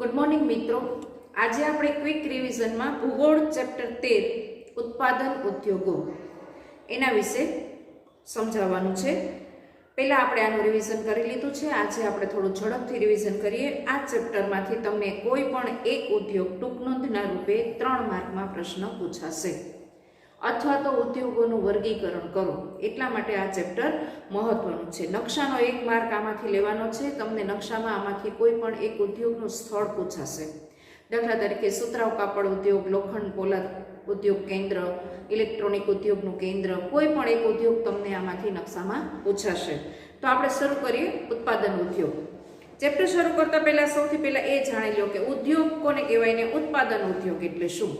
Good morning મિત્રો, આજે આપણે ક્વિક રિવિઝનમાં ભૂગોળ ચેપ્ટર 13 ઉત્પાદન ઉદ્યોગો એના વિશે સમજાવવાનું છે. પહેલાં આપણે આનું રિવિઝન કરી લીધું છે. આજે આપણે થોડું ઝડપથી રિવિઝન કરીએ. આ ચેપ્ટરમાંથી તમને કોઈ પણ એક ઉદ્યોગ ટૂંક નોંધના રૂપે 3 માર્કમાં પ્રશ્ન પૂછાશે અથવા તો ઉદ્યોગોનું વર્ગીકરણ કરો. એટલા માટે આ ચેપ્ટર મહત્વનું છે. નકશાનો 1 માર્ક આમાંથી લેવાનો છે. તમને નકશામાં આમાંથી કોઈ પણ એક ઉદ્યોગનું સ્થળ પૂછાશે. દાખલા તરીકે સુતરાઉ કાપડ ઉદ્યોગ, લોખંડ પોલાદ ઉદ્યોગ કેન્દ્ર, ઇલેક્ટ્રોનિક ઉદ્યોગનું કેન્દ્ર, કોઈ પણ એક ઉદ્યોગ તમને આમાંથી નકશામાં પૂછાશે. તો આપણે શરૂ કરીએ ઉત્પાદન ઉદ્યોગ. ચેપ્ટર શરૂ કરતા પહેલા સૌથી પહેલા એ જાણી લો કે ઉદ્યોગ કોને કહેવાય ને ઉત્પાદન ઉદ્યોગ એટલે શું.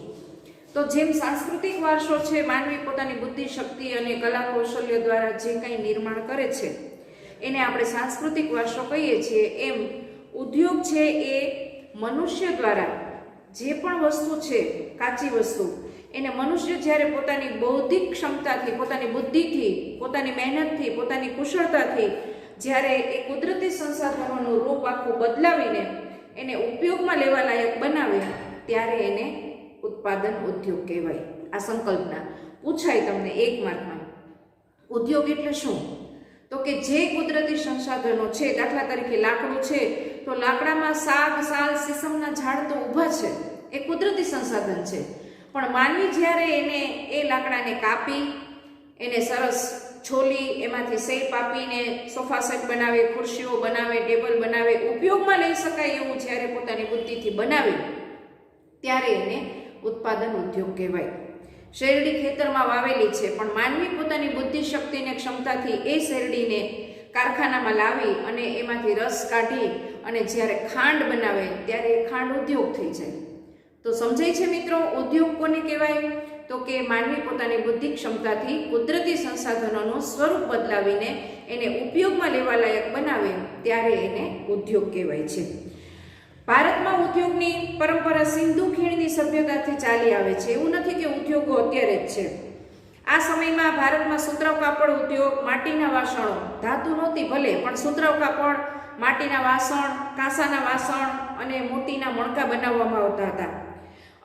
તો જેમ સાંસ્કૃતિક વારસો છે, માનવી પોતાની બુદ્ધિ, શક્તિ અને કલા કૌશલ્ય દ્વારા જે કંઈ નિર્માણ કરે છે એને આપણે સાંસ્કૃતિક વારસો કહીએ છીએ, એમ ઉદ્યોગ છે એ મનુષ્ય દ્વારા જે પણ વસ્તુ છે, કાચી વસ્તુ, એને મનુષ્ય જ્યારે પોતાની બૌદ્ધિક ક્ષમતાથી, પોતાની બુદ્ધિથી, પોતાની મહેનતથી, પોતાની કુશળતાથી જ્યારે એ કુદરતી સંસાધનોનું રૂપ આખું બદલાવીને એને ઉપયોગમાં લેવા લાયક બનાવે ત્યારે એને ઉત્પાદન ઉદ્યોગ કહેવાય. આ સંકલ્પના પૂછાય તમને 1 માર્કમાં. ઉદ્યોગ એટલે શું? તો કે જે કુદરતી સંસાધનો છે, દાખલા તરીકે લાકડું છે તો લાકડામાં સાગ, સાલ, સીસમના ઝાડ તો ઊભા છે, એ કુદરતી સંસાધન છે. પણ માનવી જ્યારે એ લાકડાને કાપી, એને સરસ છોલી, એમાંથી શેપ આપીને સોફા સેટ બનાવે, ખુરશીઓ બનાવે, ટેબલ બનાવે, ઉપયોગમાં લઈ શકાય એવું જ્યારે પોતાની બુદ્ધિથી બનાવે ત્યારે એને ઉત્પાદન ઉદ્યોગ કહેવાય. શેરડી ખેતરમાં વાવેલી છે, પણ માનવી પોતાની બુદ્ધિ, શક્તિને ક્ષમતાથી એ શેરડીને કારખાનામાં લાવી અને એમાંથી રસ કાઢી અને જ્યારે ખાંડ બનાવે ત્યારે એ ખાંડ ઉદ્યોગ થઈ જાય. તો સમજાય છે મિત્રો, ઉદ્યોગ કોને કહેવાય? તો કે માનવી પોતાની બુદ્ધિ ક્ષમતાથી કુદરતી સંસાધનોનું સ્વરૂપ બદલાવીને એને ઉપયોગમાં લેવા લાયક બનાવે ત્યારે એને ઉદ્યોગ કહેવાય છે. ભારતમાં ઉદ્યોગની પરંપરા સિંધુ ખીણની સભ્યતાથી ચાલી આવે છે. એવું નથી કે ઉદ્યોગો અત્યારે જ છે. આ સમયમાં ભારતમાં સુતરાઉ કાપડ ઉદ્યોગ, માટીના વાસણો, ધાતુ નહોતી ભલે, પણ સુતરાઉ કાપડ, માટીના વાસણ, કાંસાના વાસણ અને મોતીના મણકા બનાવવામાં આવતા હતા.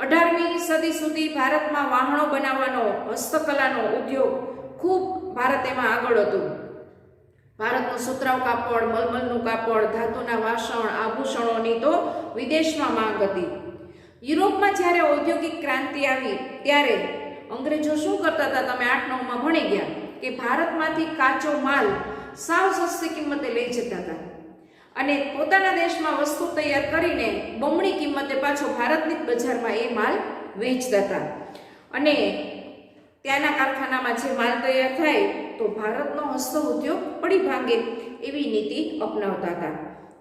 18મી સદી સુધી ભારતમાં વાહણો બનાવવાનો, હસ્તકલાનો ઉદ્યોગ ખૂબ ભારત એમાં આગળ હતું. ભારતનું સુતરાઉ કાપડ, મલમલનું કાપડ, ધાતુના વાસણ, આભૂષણોની તો વિદેશમાં માંગ હતી. યુરોપમાં જ્યારે ઔદ્યોગિક ક્રાંતિ આવી ત્યારે અંગ્રેજો શું કરતા હતા, તમે 8-9માં ભણી ગયા કે ભારતમાંથી કાચો માલ સાવ સસ્તી કિંમતે લઈ જતા હતા અને પોતાના દેશમાં વસ્તુ તૈયાર કરીને બમણી કિંમતે પાછો ભારતની બજારમાં એ માલ વેચતા હતા. અને ત્યાંના કારખાનામાં જે માલ તૈયાર થાય તો ભારતનો હસ્ત ઉદ્યોગ પડી ભાંગે એવી નીતિ અપનાવતા હતા.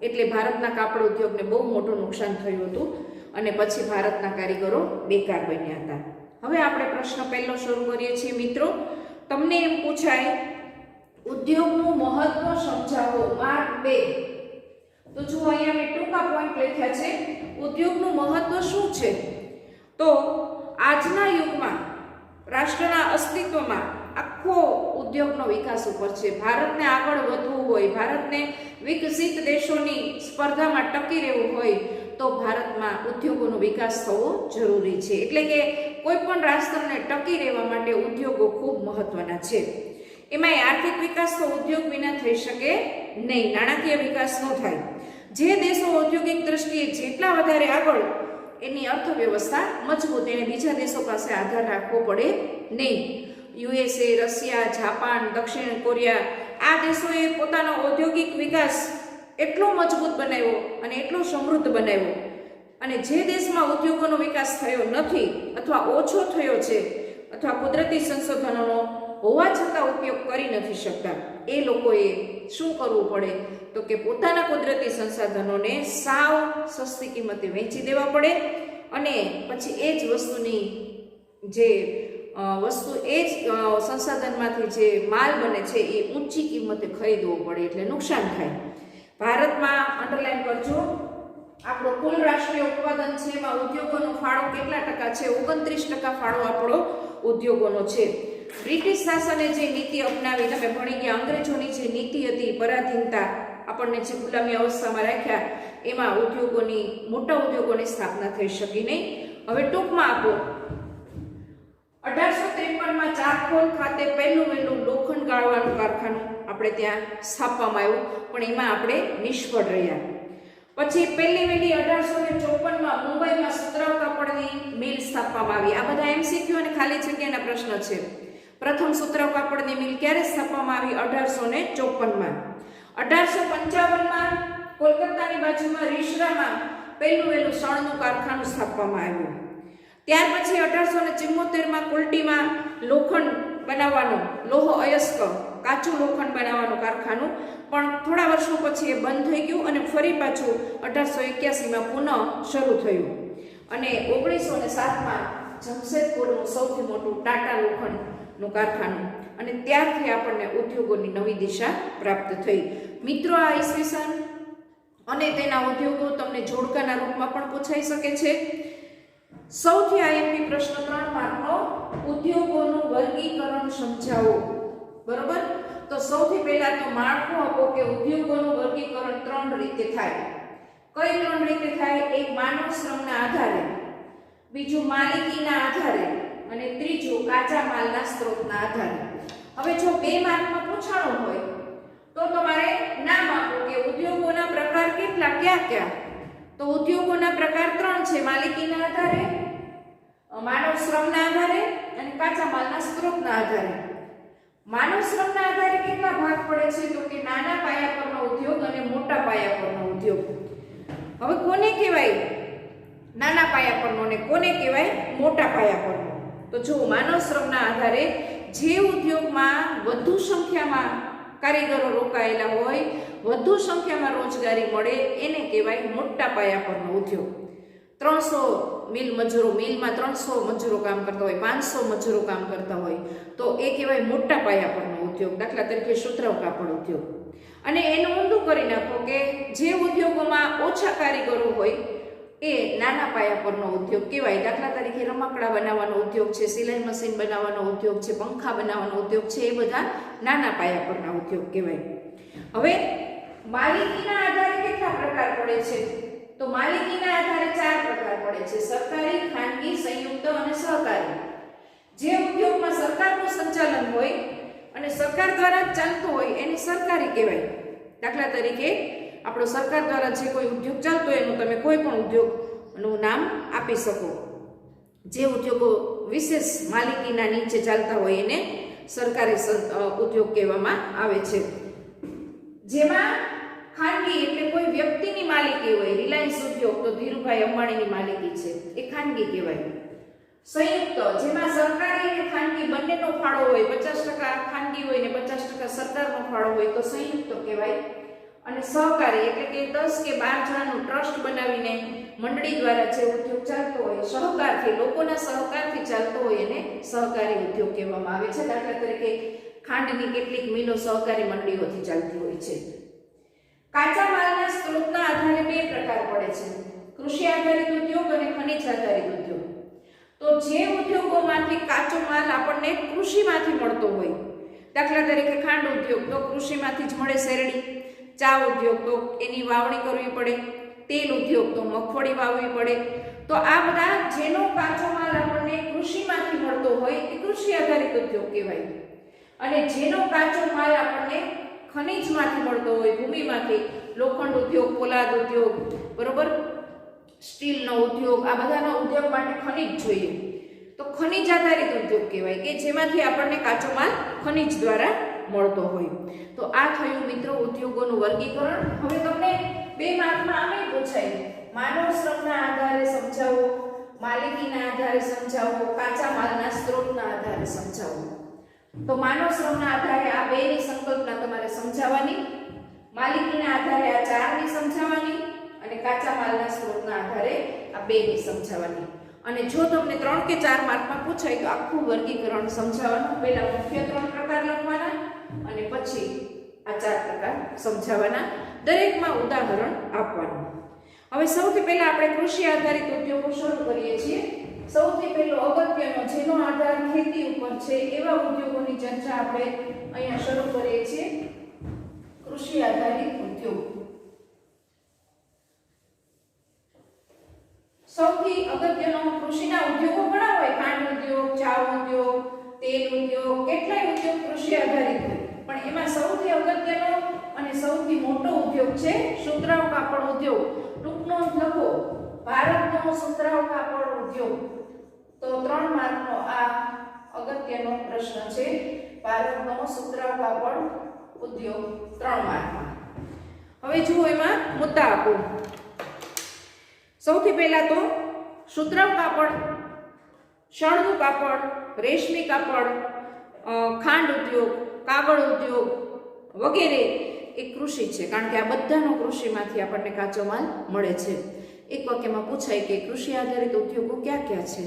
એટલે ભારતના કાપડ ઉદ્યોગને બહુ મોટું નુકસાન થયું હતું અને પછી ભારતના કારીગરો બેકાર બન્યા હતા. હવે આપણે પ્રશ્ન પહેલો શરૂ કરીએ છીએ મિત્રો. તમને એમ પૂછાય ઉદ્યોગનું મહત્વ સમજાવો, માર્ક 2. તો જો અહીંયા મેં ટૂંકા પોઈન્ટ લખ્યા છે. ઉદ્યોગનું મહત્વ શું છે? તો આજના યુગમાં રાષ્ટ્રના અસ્તિત્વમાં આખો ઉદ્યોગનો વિકાસ ઉપર છે. ભારતને આગળ વધવું હોય, ભારતને વિકસિત દેશોની સ્પર્ધામાં ટકી રહેવું હોય તો ભારતમાં ઉદ્યોગોનો વિકાસ થવો જરૂરી છે. એટલે કે કોઈ પણ રાષ્ટ્રને ટકી રહેવા માટે ઉદ્યોગો ખૂબ મહત્વના છે. એમાંય આર્થિક વિકાસ તો ઉદ્યોગ વિના થઈ શકે નહીં, નાણાકીય વિકાસ ન થાય. જે દેશો ઔદ્યોગિક દ્રષ્ટિએ જેટલા વધારે આગળ, એની અર્થવ્યવસ્થા મજબૂત, એને બીજા દેશો પાસે આધાર રાખવો પડે નહીં. USA, રશિયા, જાપાન, દક્ષિણ કોરિયા, આ દેશોએ પોતાનો ઔદ્યોગિક વિકાસ એટલો મજબૂત બનાવ્યો અને એટલો સમૃદ્ધ બનાવ્યો, અને જે દેશમાં ઉદ્યોગોનો વિકાસ થયો નથી અથવા ઓછો થયો છે અથવા કુદરતી સંસાધનોનો હોવા છતાં ઉપયોગ કરી નથી શકતા, એ લોકોએ શું કરવું પડે તો કે પોતાના કુદરતી સંસાધનોને સાવ સસ્તી કિંમતે વેચી દેવા પડે અને પછી એ જ વસ્તુની જે વસ્તુ એ જ સંસાધનમાંથી જે માલ બને છે એ ઊંચી કિંમતે ખરીદવો પડે, એટલે નુકસાન થાય. ભારતમાં અંડરલાઈન કરજો, આપણો કુલ રાષ્ટ્રીય ઉત્પાદન છે એમાં ઉદ્યોગોનો ફાળો કેટલા ટકા છે? 29% ફાળો આપણો ઉદ્યોગોનો છે. બ્રિટિશ શાસને જે નીતિ અપનાવી, તમે ભણી ગયા, અંગ્રેજોની જે નીતિ હતી પરાધીનતા, આપણને જે ગુલામી અવસ્થામાં રાખ્યા એમાં ઉદ્યોગોની, મોટા ઉદ્યોગોની સ્થાપના થઈ શકી નહીં. હવે ટૂંકમાં આપો, 1853માં ચારખોલ ખાતે પહેલું વહેલું લોખંડ ગાળવાનું કારખાનું આપણે ત્યાં સ્થાપવામાં આવ્યું, પણ એમાં આપણે નિષ્ફળ રહ્યા. પછી પહેલી વહેલી 1854માં મુંબઈમાં સુતરાઉ કાપડની મિલ સ્થાપવામાં આવી. આ બધા MCQ અને ખાલી જગ્યાના પ્રશ્ન છે. પ્રથમ સુતરાઉ કાપડની મિલ ક્યારે સ્થાપવામાં આવી? 1854માં. 1855માં કોલકાતાની બાજુમાં રીસરામાં પહેલું વહેલું શણનું કારખાનું સ્થાપવામાં આવ્યું. ત્યાર પછી 1874માં કુલટીમાં લોખંડ બનાવવાનું, લોહ અયસ્ક કાચું લોખંડ બનાવવાનું કારખાનું, પણ થોડા વર્ષો પછી એ બંધ થઈ ગયું અને ફરી પાછું 1881માં પુનઃ શરૂ થયું. અને 1907માં જમશેદપુરનું સૌથી મોટું ટાટા લોખંડનું કારખાનું, અને ત્યારથી આપણને ઉદ્યોગોની નવી દિશા પ્રાપ્ત થઈ. મિત્રો, આ ઈસવીસન અને તેના ઉદ્યોગો તમને જોડકાના રૂપમાં પણ પૂછાઈ શકે છે. સૌથી IMP પ્રશ્ન 3 માર્કનો, ઉદ્યોગોનું વર્ગીકરણ સમજાવો. બરોબર? તો સૌથી પહેલા તો માળખું આપો કે ઉદ્યોગોનું વર્ગીકરણ 3 રીતે થાય. કઈ 3 રીતે થાય? એક માનવ શ્રમના આધારે, બીજું માલિકીના આધારે, અને ત્રીજું કાચા માલના સ્ત્રોતના આધારે. હવે જો 2 માર્કમાં પૂછાણું હોય તો તમારે નામ આપો કે ઉદ્યોગોના પ્રકાર કેટલા, ક્યાં ક્યાં. તો ઉદ્યોગોના પ્રકાર 3 છે: માલિકીના આધારે, માનવ શ્રમના આધારે અને કાચા માલના સ્ત્રોતના આધારે. માનવ શ્રમના આધારે કેટલા ભાગ પડે છે? તો કે નાના પાયા પરનો ઉદ્યોગ અને મોટા પાયા પરનો ઉદ્યોગ. હવે કોને કહેવાય નાના પાયા પરનો અને કોને કહેવાય મોટા પાયા પરનો? તો જો માનવ શ્રમના આધારે જે ઉદ્યોગમાં વધુ સંખ્યામાં કારીગરો રોકાયેલા હોય, વધુ સંખ્યામાં રોજગારી મળે, એને કહેવાય મોટા પાયા પરનો ઉદ્યોગ. 300 મિલ મજૂરો, મિલમાં 300 મજૂરો કામ કરતા હોય, 500 મજૂરો કામ કરતા હોય, તો એ કહેવાય મોટા પાયા પરનો ઉદ્યોગ. દાખલા તરીકે સુતરાઉ કાપડ ઉદ્યોગ. અને એનું ઊંધું કરી નાખો કે જે ઉદ્યોગોમાં ઓછા કારીગરો હોય એ નાના પાયા પરનો ઉદ્યોગ કહેવાય. દાખલા તરીકે રમકડા બનાવવાનો ઉદ્યોગ છે, સિલાઈ મશીન બનાવવાનો ઉદ્યોગ છે, પંખા બનાવવાનો ઉદ્યોગ છે, એ બધા નાના પાયા પરના ઉદ્યોગ કહેવાય. હવે માલિકીના આધારે કેટલા પ્રકાર પડે છે? તો માલિકીના આધારે 4 પ્રકાર પડે છે: સરકારી, ખાનગી, સંયુક્ત અને સહકારી. જે ઉદ્યોગમાં સરકારનું સંચાલન હોય અને સરકાર દ્વારા ચાલતો હોય એને સરકારી કહેવાય. દાખલા તરીકે આપણો સરકાર દ્વારા જે કોઈ ઉદ્યોગ ચાલતો હોય એનું તમે કોઈ પણ ઉદ્યોગનું નામ આપી શકો. જે ઉદ્યોગો વિશેષ માલિકીના નીચે ચાલતા હોય એને સરકારી ઉદ્યોગ કહેવામાં આવે છે. જેમાં ખાનગી એટલે કોઈ વ્યક્તિની માલિકી હોય, રિલાયન્સ ઉદ્યોગ તો ધીરુભાઈ અંબાણીની માલિકી છે, એ ખાનગી કહેવાય. સંયુક્ત, જેમાં સરકારી અને ખાનગી બંનેનો ફાળો હોય, 50% ખાનગી હોય ને 50% સરકારનો ફાળો હોય, તો સંયુક્ત કહેવાય. અને સહકારી એટલે કે 10 કે 12 જણાનું ટ્રસ્ટ બનાવીને મંડળી દ્વારા જે ઉદ્યોગ ચાલતો હોય, સહકારથી, લોકોના સહકારથી ચાલતો હોય, એને સહકારી ઉદ્યોગ કહેવામાં આવે છે. દાખલા તરીકે ખાંડની કેટલીક મિલો સહકારી મંડળીઓથી ચાલતી હોય છે. કાચા માલના સ્ત્રોતના આધારે 2 પ્રકાર પડે છે: કૃષિ આધારિત ઉદ્યોગ અને ખનિજ આધારિત ઉદ્યોગ. તો જે ઉદ્યોગોમાંથી કાચો માલ આપણને કૃષિમાંથી મળતો હોય, દાખલા તરીકે ખાંડ ઉદ્યોગ તો કૃષિમાંથી જ મળે, શેરડી. ચા ઉદ્યોગ તો એની વાવણી કરવી પડે. તેલ ઉદ્યોગ તો મગફળી વાવવી પડે. તો આ બધા જેનો કાચો માલ આપણને કૃષિમાંથી મળતો હોય એ કૃષિ આધારિત ઉદ્યોગ કહેવાય. અને જેનો કાચો માલ આપણને ખનિજમાંથી મળતો હોય, ભૂમિમાંથી, લોખંડ ઉદ્યોગ, પોલાદ ઉદ્યોગ, બરોબર, સ્ટીલનો ઉદ્યોગ, આ બધાનો ઉદ્યોગ માટે ખનિજ જોઈએ, તો ખનિજ આધારિત ઉદ્યોગ કહેવાય કે જેમાંથી આપણને કાચો માલ ખનિજ દ્વારા મળતો હોય. તો આ થયું મિત્રો ઉદ્યોગોનું વર્ગીકરણ. હવે તમને 2 માર્કમાં આમે પૂછાય, માનવ શ્રમના આધારે સમજાવો, માલિકીના આધારે સમજાવો, કાચા માલના સ્ત્રોતના આધારે સમજાવો. તો માનવ શ્રમના આધારે આ 2ની સંકલ્પના તમારે સમજાવવાની, માલિકીના આધારે આ 4ની સમજાવવાની, અને કાચા માલના સ્ત્રોતના આધારે આ 2ની સમજાવવાની. અને જો તમને 3 કે 4 માર્કમાં પૂછાય તો આખું વર્ગીકરણ સમજાવવાનું. પહેલા મુખ્ય 3 પ્રકાર લખવાના અને પછી આ 4 પ્રકાર સમજાવવાના, દરેકમાં ઉદાહરણ આપવાનું. હવે સૌથી પહેલા આપણે કૃષિ આધારિત ઉદ્યોગો શરૂ કરીએ છીએ. સૌથી પહેલો અગત્યનો જેનો આધાર ખેતી ઉપર છે એવા ઉદ્યોગોની ચર્ચા આપણે અહીંયા શરૂ કરીએ છીએ. કૃષિ આધારિત ઉદ્યોગ. છે સુતરાઉ કાપડ ઉદ્યોગ. ટૂંક નોંધ લખો, ભારતનો સુતરાઉ કાપડ ઉદ્યોગ. તો 3 માર્કનો આ અગત્યનો પ્રશ્ન છે. ભારતનો સુતરાઉ કાપડ ઉદ્યોગ 3 માર્કમાં. હવે જુઓ એમાં મુદ્દા આપો. સૌથી પહેલા તો સુતરાઉ કાપડ, શણનું કાપડ, રેશમી કાપડ, ખાંડ ઉદ્યોગ, કાગળ ઉદ્યોગ વગેરે એ કૃષિ છે, કારણ કે આ બધાનો કૃષિમાંથી આપણને કાચો માલ મળે છે. એક વાક્યમાં પૂછાય કે કૃષિ આધારિત ઉદ્યોગો ક્યાં ક્યાં છે?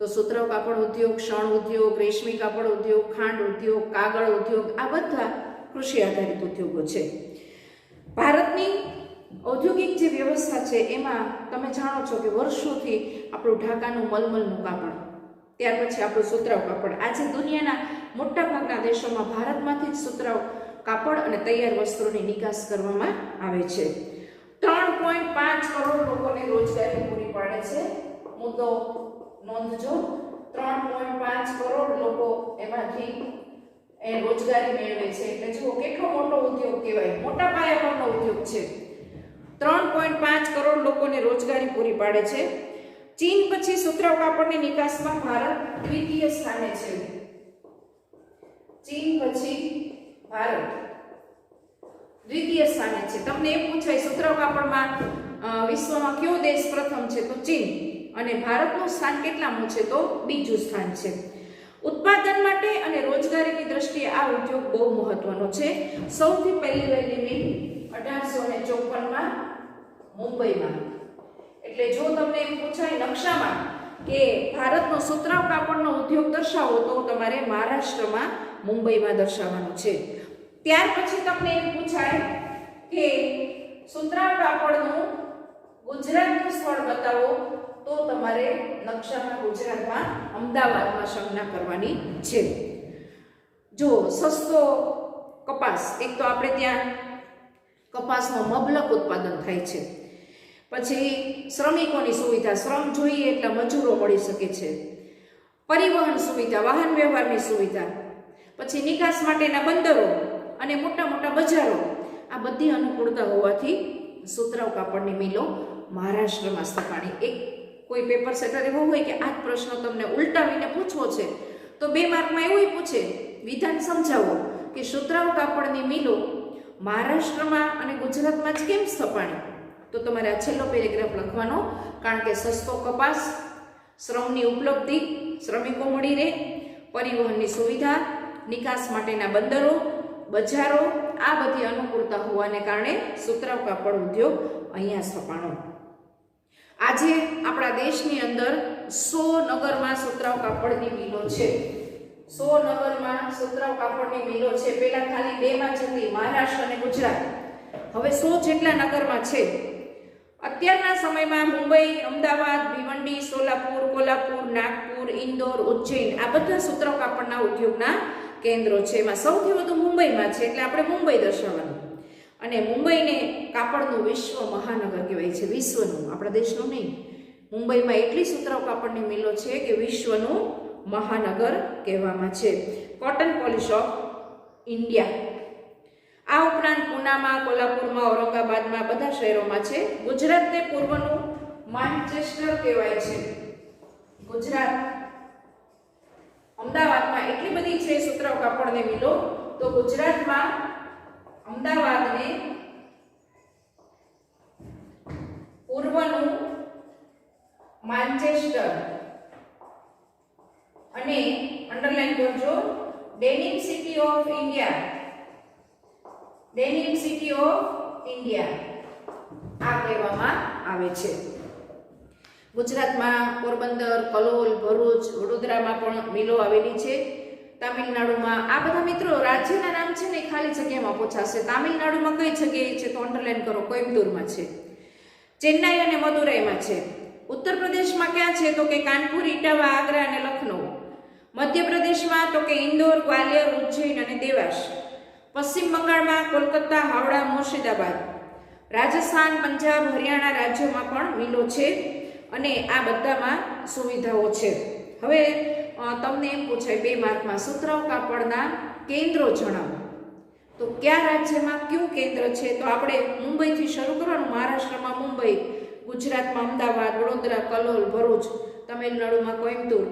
તો સુતરાઉ કાપડ ઉદ્યોગ, શણ ઉદ્યોગ, રેશમી કાપડ ઉદ્યોગ, ખાંડ ઉદ્યોગ, કાગળ ઉદ્યોગ આ બધા કૃષિ આધારિત ઉદ્યોગો છે. ભારતની ઔદ્યોગિક જે વ્યવસ્થા છે એમાં તમે જાણો છો કે વર્ષોથી આપણું ઢાકાનું મલમલનું કાપડ, ત્યાર પછી આપણું સુતરાઉ કાપડ. આજે દુનિયાના મોટાભાગના દેશોમાં ભારતમાંથી જ સુતરાઉ કાપડ અને તૈયાર વસ્ત્રોની નિકાસ કરવામાં આવે છે. 3.5 કરોડ લોકોને રોજગારી પૂરી પાડે છે. મુદ્દો નોંધજો, 3.5 કરોડ લોકો એમાંથી રોજગારી મેળવે છે. એટલે જુઓ કેટલો મોટો ઉદ્યોગ કહેવાય, મોટા પાયા પરનો ઉદ્યોગ છે. 3.5 કરોડ લોકોને રોજગારી પૂરી પાડે છે. ચીન પછી સુતરાઉ કાપડની નિકાસમાં ભારત દ્વિતીય સ્થાને છે. ચીન પછી ભારત દ્વિતીય સ્થાને છે. તમને એ પૂછાય સુતરાઉ કાપડમાં વિશ્વમાં કયો દેશ પ્રથમ છે? તો ચીન. અને ભારતનું સ્થાન કેટલામું છે? તો બીજું સ્થાન છે. ઉત્પાદન માટે અને રોજગારીની દ્રષ્ટિએ આ ઉદ્યોગ બહુ મહત્વનો છે. સૌથી પહેલી વહેલી મિલ 1854માં મુંબઈમાં. એટલે જો તમને એમ પૂછાય નકશામાં કે ભારતનો સુતરાઉ કાપડનો ઉદ્યોગ દર્શાવો તો તમારે મહારાષ્ટ્રમાં મુંબઈમાં દર્શાવવાનું છે. ત્યાર પછી તમને એમ પૂછાય કે સુતરાઉ કાપડનું ગુજરાતનું સ્થળ બતાવો તો તમારે નકશામાં ગુજરાતમાં અમદાવાદમાં સંજ્ઞા કરવાની છે. જો સસ્તો કપાસ, એક તો આપણે ત્યાં કપાસનો મબલક ઉત્પાદન થાય છે. પછી શ્રમિકોની સુવિધા, શ્રમ જોઈએ એટલા મજૂરો મળી શકે છે. પરિવહન સુવિધા, વાહન વ્યવહારની સુવિધા, પછી નિકાસ માટેના બંદરો અને મોટા મોટા બજારો, આ બધી અનુકૂળતા હોવાથી સુતરાઉ કાપડની મિલો મહારાષ્ટ્રમાં સ્થપાણી. એક કોઈ પેપર સેટર એવો હોય કે આ જ પ્રશ્ન તમને ઉલટાવીને પૂછવો છે તો 2 માર્કમાં એવું પૂછે, વિધાન સમજાવો કે સુતરાઉ કાપડની મિલો મહારાષ્ટ્રમાં અને ગુજરાતમાં જ કેમ સ્થપાણી? તો તમારે આ છેલ્લો પેરેગ્રાફ લખવાનો, કારણ કે સસ્તો કપાસ, શ્રમની ઉપલબ્ધિ, શ્રમિકો મળી રહે, પરિવહનની સુવિધા, નિકાસ માટેના બંદરો, બજારો આ બધી અનુકૂળતા હોવાને કારણે સુતરાઉ કાપડ ઉદ્યોગ અહીંયા સ્થપાણો. આજે આપણા દેશની અંદર 100 નગરમાં સુતરાઉ કાપડની મિલો છે. 100 નગરમાં સુતરાઉ કાપડની મિલો છે. પહેલા ખાલી 2માં જ હતી, મહારાષ્ટ્ર અને ગુજરાત. હવે 100 જેટલા નગરમાં છે. અત્યારના સમયમાં મુંબઈ, અમદાવાદ, ભિવંડી, સોલાપુર, કોલ્હાપુર, નાગપુર, ઇન્દોર, ઉજ્જૈન આ બધા સુતરાઉ કાપડના ઉદ્યોગના કેન્દ્રો છે. એમાં સૌથી વધુ મુંબઈમાં છે, એટલે આપણે મુંબઈ દર્શાવવાનું. અને મુંબઈને કાપડનું વિશ્વ મહાનગર કહેવાય છે. વિશ્વનું, આપણા દેશનું નહીં. મુંબઈમાં એટલી સુતરાઉ કાપડની મિલો છે કે વિશ્વનું મહાનગર કહેવામાં છે. Cotton polish of India. આ ઉપરાંત પૂનામાં, કોલ્હાપુરમાં, ઔરંગાબાદમાં બધા શહેરોમાં છે. ગુજરાતને પૂર્વનું માન્ચેસ્ટર કહેવાય છે. ગુજરાત, અમદાવાદમાં એટલી બધી છે સુતરાઉ કાપડની મિલો, તો ગુજરાતમાં અમદાવાદને પૂર્વનું માન્ચેસ્ટર અને અંડરલાઈન કરજો denim city of India. Denim city of India આ કહેવામાં આવે છે. ગુજરાતમાં પોરબંદર, કલોલ, ભરૂચ, વડોદરામાં પણ મિલો આવેલી છે. તામિલનાડુમાં આ બધા મિત્રો રાજ્યના નામ છે ને ખાલી જગ્યામાં પૂછાશે. તામિલનાડુમાં કઈ જગ્યાએ છે તો અંડરલાઈન કરો, કોઇમ્બતુરમાં છે. ચેન્નાઈ અને મદુરાઈમાં છે. ઉત્તર પ્રદેશમાં ક્યાં છે તો કે કાનપુર, ઇટાવા, આગ્રા અને લખનઉ. મધ્યપ્રદેશમાં તો કે ઇન્દોર, ગ્વાલિયર, ઉજ્જૈન અને દેવાસ. પશ્ચિમ બંગાળમાં કોલકાતા, હાવડા, મુર્શિદાબાદ. રાજસ્થાન, પંજાબ, હરિયાણા રાજ્યોમાં પણ મિલો છે અને આ બધામાં સુવિધાઓ છે. હવે તમને એમ પૂછાય 2 માર્કમાં સુતરાઉ કાપડના કેન્દ્રો જણાવો. તો કયા રાજ્યમાં કયું કેન્દ્ર છે? તો આપણે મુંબઈથી શરૂ કરવાનું. મહારાષ્ટ્રમાં મુંબઈ, ગુજરાતમાં અમદાવાદ, વડોદરા, કલોલ, ભરૂચ, તમિલનાડુમાં કોઈમ્બતુર,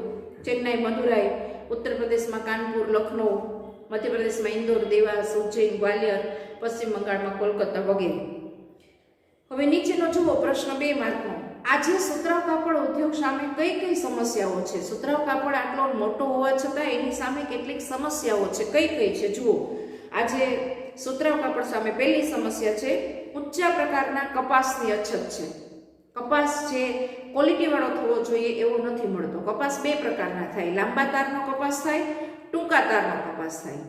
ચેન્નાઈ, મદુરાઈ, ઉત્તર પ્રદેશમાં કાનપુર, લખનઉ, મધ્યપ્રદેશમાં ઇન્દોર, દેવાસ, ઉજ્જૈન, ગ્વાલિયર, પશ્ચિમ બંગાળમાં કોલકાતા વગેરે. હવે નીચેનો જુઓ પ્રશ્ન 2 માર્કનો. આજે સુતરાઉ કાપડ ઉદ્યોગ સામે કઈ કઈ સમસ્યાઓ છે? સુતરાઉ કાપડ આટલો મોટો હોવા છતાં એની સામે કેટલીક સમસ્યાઓ છે. કઈ કઈ છે જુઓ. આજે સુતરાઉ કાપડ સામે પહેલી સમસ્યા છે ઊંચા પ્રકારના કપાસની અછત છે. કપાસ જે ક્વોલિટી વાળો થવો જોઈએ એવો નથી મળતો. કપાસ 2 પ્રકારના થાય, લાંબા તારનો કપાસ થાય, ટૂંકા તારનો કપાસ થાય.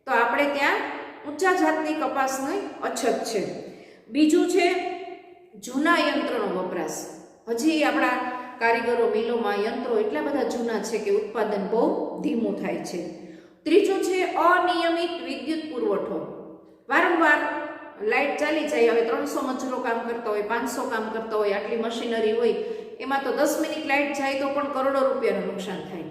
તો આપણે ત્યાં ઊંચા જાતની કપાસની અછત છે. બીજું છે જૂના યંત્રોનો વપરાશ. હજી આપણા કારીગરો મિલોમાં યંત્રો એટલા બધા જૂના છે કે ઉત્પાદન બહુ ધીમું થાય છે. ત્રીજું છે અનિયમિત વિદ્યુત પુરવઠો. વારંવાર લાઇટ ચાલી જાય. હવે 300 મજૂરો કામ કરતા હોય, 500 કામ કરતા હોય, આટલી મશીનરી હોય, એમાં તો 10 મિનિટ લાઇટ જાય તો પણ કરોડો રૂપિયાનું નુકસાન થાય.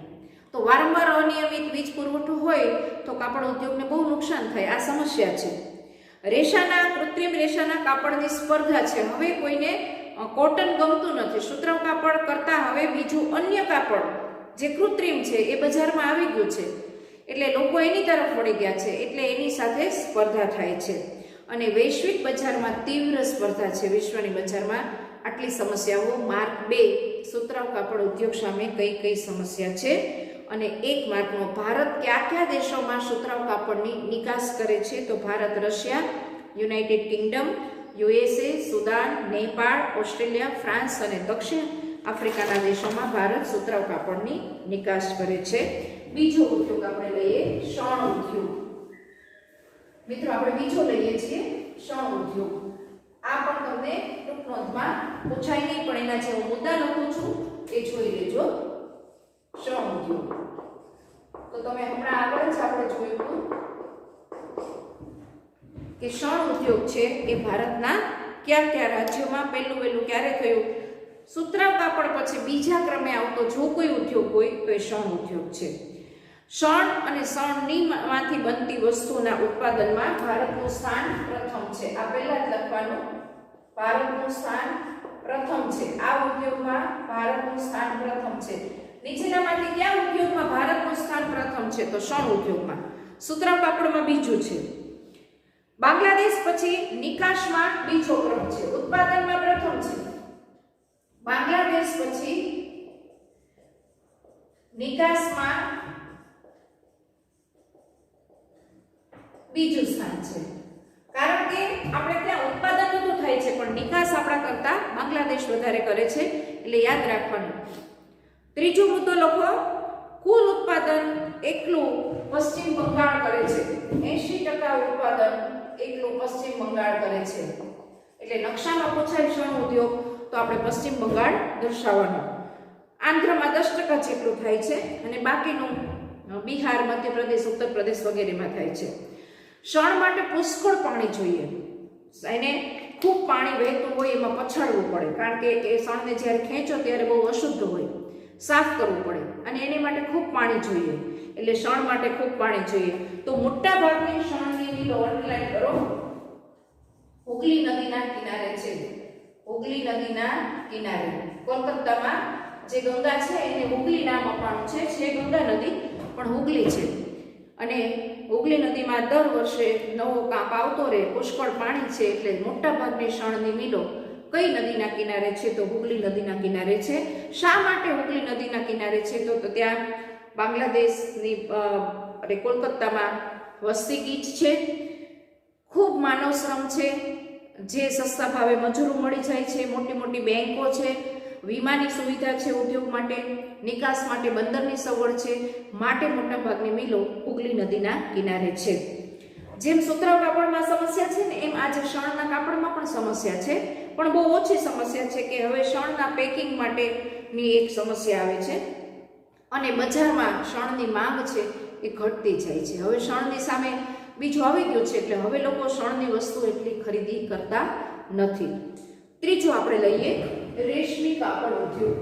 તો વારંવાર અનિયમિત વીજ પુરવઠો હોય તો કાપડ ઉદ્યોગને બહુ નુકસાન થાય. આ સમસ્યા છે. રેશાના કૃત્રિમ રેશાના કાપડની સ્પર્ધા છે. હવે કોઈને કોટન ગમતું નથી. સુતરાઉ કાપડ કરતા હવે બીજું અન્ય કાપડ જે કૃત્રિમ છે એ બજારમાં આવી ગયું છે, એટલે લોકો એની તરફ વળી ગયા છે, એટલે એની સાથે સ્પર્ધા થાય છે. અને વૈશ્વિક બજારમાં તીવ્ર સ્પર્ધા છે. વિશ્વની બજારમાં આટલી સમસ્યાઓ. માર્ક 2 સુતરાઉ કાપડ ઉદ્યોગ સામે કઈ કઈ સમસ્યા છે. અને 1 માર્કનો ભારત કયા કયા દેશોમાં સુતરાઉ કાપડની નિકાસ કરે છે? તો Bharat Russia, United Kingdom, USA, Sudan, Nepal, Australia, France અને દક્ષિણ આફ્રિકાના દેશોમાં ભારત સુતરાઉ કાપડની નિકાસ કરે છે. બીજો ઉદ્યોગ આપણે લઈએ શણ ઉદ્યોગ. મિત્રો આપણે બીજો લઈએ છીએ શણ ઉદ્યોગ. આ પણ તમને ટૂંક નોંધમાં પૂછાય નહીં, પણ એના જે હું મુદ્દા લખું છું એ જોઈ લેજો. શણ ઉદ્યોગ તો તમે હમણાં આગળ જ આપણે જોયું કે શણ ઉદ્યોગ છે એ ભારતના કયા કયા રાજ્યોમાં પહેલું ક્યારે થયું? સુતરાઉ કાપડ પછી બીજા ક્રમે આવતો જો કોઈ ઉદ્યોગ હોય તો એ શણ ઉદ્યોગ છે. શણ અને શણની માંથી બનતી વસ્તુના ઉત્પાદનમાં ભારતનું સ્થાન પ્રથમ છે. આ પહેલા જ લખવાનું. ભારતનું સ્થાન પ્રથમ છે. આ ઉદ્યોગમાં ભારતનું સ્થાન પ્રથમ છે. નીચેનામાંથી કયા ઉદ્યોગમાં ભારતનું સ્થાન પ્રથમ છે? તો શણ ઉદ્યોગમાં. સુતરાઉ કાપડમાં બીજું છે. બાંગ્લાદેશ પછી નિકાસમાં બીજો ક્રમ છે. ઉત્પાદનમાં પ્રથમ છે. બાંગ્લાદેશ પછી નિકાસમાં બીજું સ્થાન છે. કારણ કે આપણે ત્યાં ઉત્પાદન બધું થાય છે પણ નિકાસ આપણા કરતા બાંગ્લાદેશ વધારે કરે છે, એટલે યાદ રાખવાનું. ત્રીજો મુદ્દો લખો. કુલ ઉત્પાદન એકલું પશ્ચિમ બંગાળ કરે છે. 80% ઉત્પાદન એકલું પશ્ચિમ બંગાળ કરે છે. એટલે નકશામાં પૂછાય શણ ઉદ્યોગ તો આપણે પશ્ચિમ બંગાળ દર્શાવવાનું. આંધ્રમાં 10% જેટલું થાય છે અને બાકીનું બિહાર, મધ્યપ્રદેશ, ઉત્તર પ્રદેશ વગેરેમાં થાય છે. શણ માટે પુષ્કળ પાણી જોઈએ. એને ખૂબ પાણી વહેતું હોય એમાં પછાડવું પડે, કારણ કે એ શણને જ્યારે ખેંચો ત્યારે બહુ અશુદ્ધ હોય, સાફ કરવું પડે અને એની માટે ખૂબ પાણી જોઈએ. એટલે શણ માટે ખૂબ પાણી જોઈએ. તો મોટા ભાગની શણની મિલો અંડરલાઈન કરો. હુગલી નદીના કિનારે છે. હુગલી નદીના કિનારે. કોલકાતામાં જે ગંગા છે એને હુગલી નામ અપાણું છે. ગંગા નદી પણ હુગલી છે. અને હુગલી નદીમાં દર વર્ષે નવો કાપ આવતો રહે, પુષ્કળ પાણી છે, એટલે મોટા ભાગની શણની મિલો કઈ નદીના કિનારે છે? તો હુગલી નદીના કિનારે છે. શા માટે હુગલી નદીના કિનારે છે? તો ત્યાં બાંગ્લાદેશની કોલકાતામાં વસ્તી ગીચ છે, ખૂબ માનવ શ્રમ છે, જે સસ્તા ભાવે મજૂરો મળી જાય છે, મોટી મોટી બેંકો છે, વીમાની સુવિધા છે ઉદ્યોગ માટે, નિકાસ માટે બંદરની સગવડ છે, માટે મોટા ભાગની મિલો હુગલી નદીના કિનારે છે. જેમ સુતરાઉ કાપડમાં સમસ્યા છે ને એમ આજે શણના કાપડમાં પણ સમસ્યા છે, પણ બહુ ઓછી સમસ્યા છે કે હવે શણના પેકિંગ માટેની એક સમસ્યા આવે છે અને બજારમાં શણની માંગ છે એ ઘટતી જાય છે. હવે શણની સામે બીજું આવી ગયું છે એટલે હવે લોકો શણની વસ્તુ એટલી ખરીદી કરતા નથી. ત્રીજું આપણે લઈએ રેશમી કાપડ ઉદ્યોગ.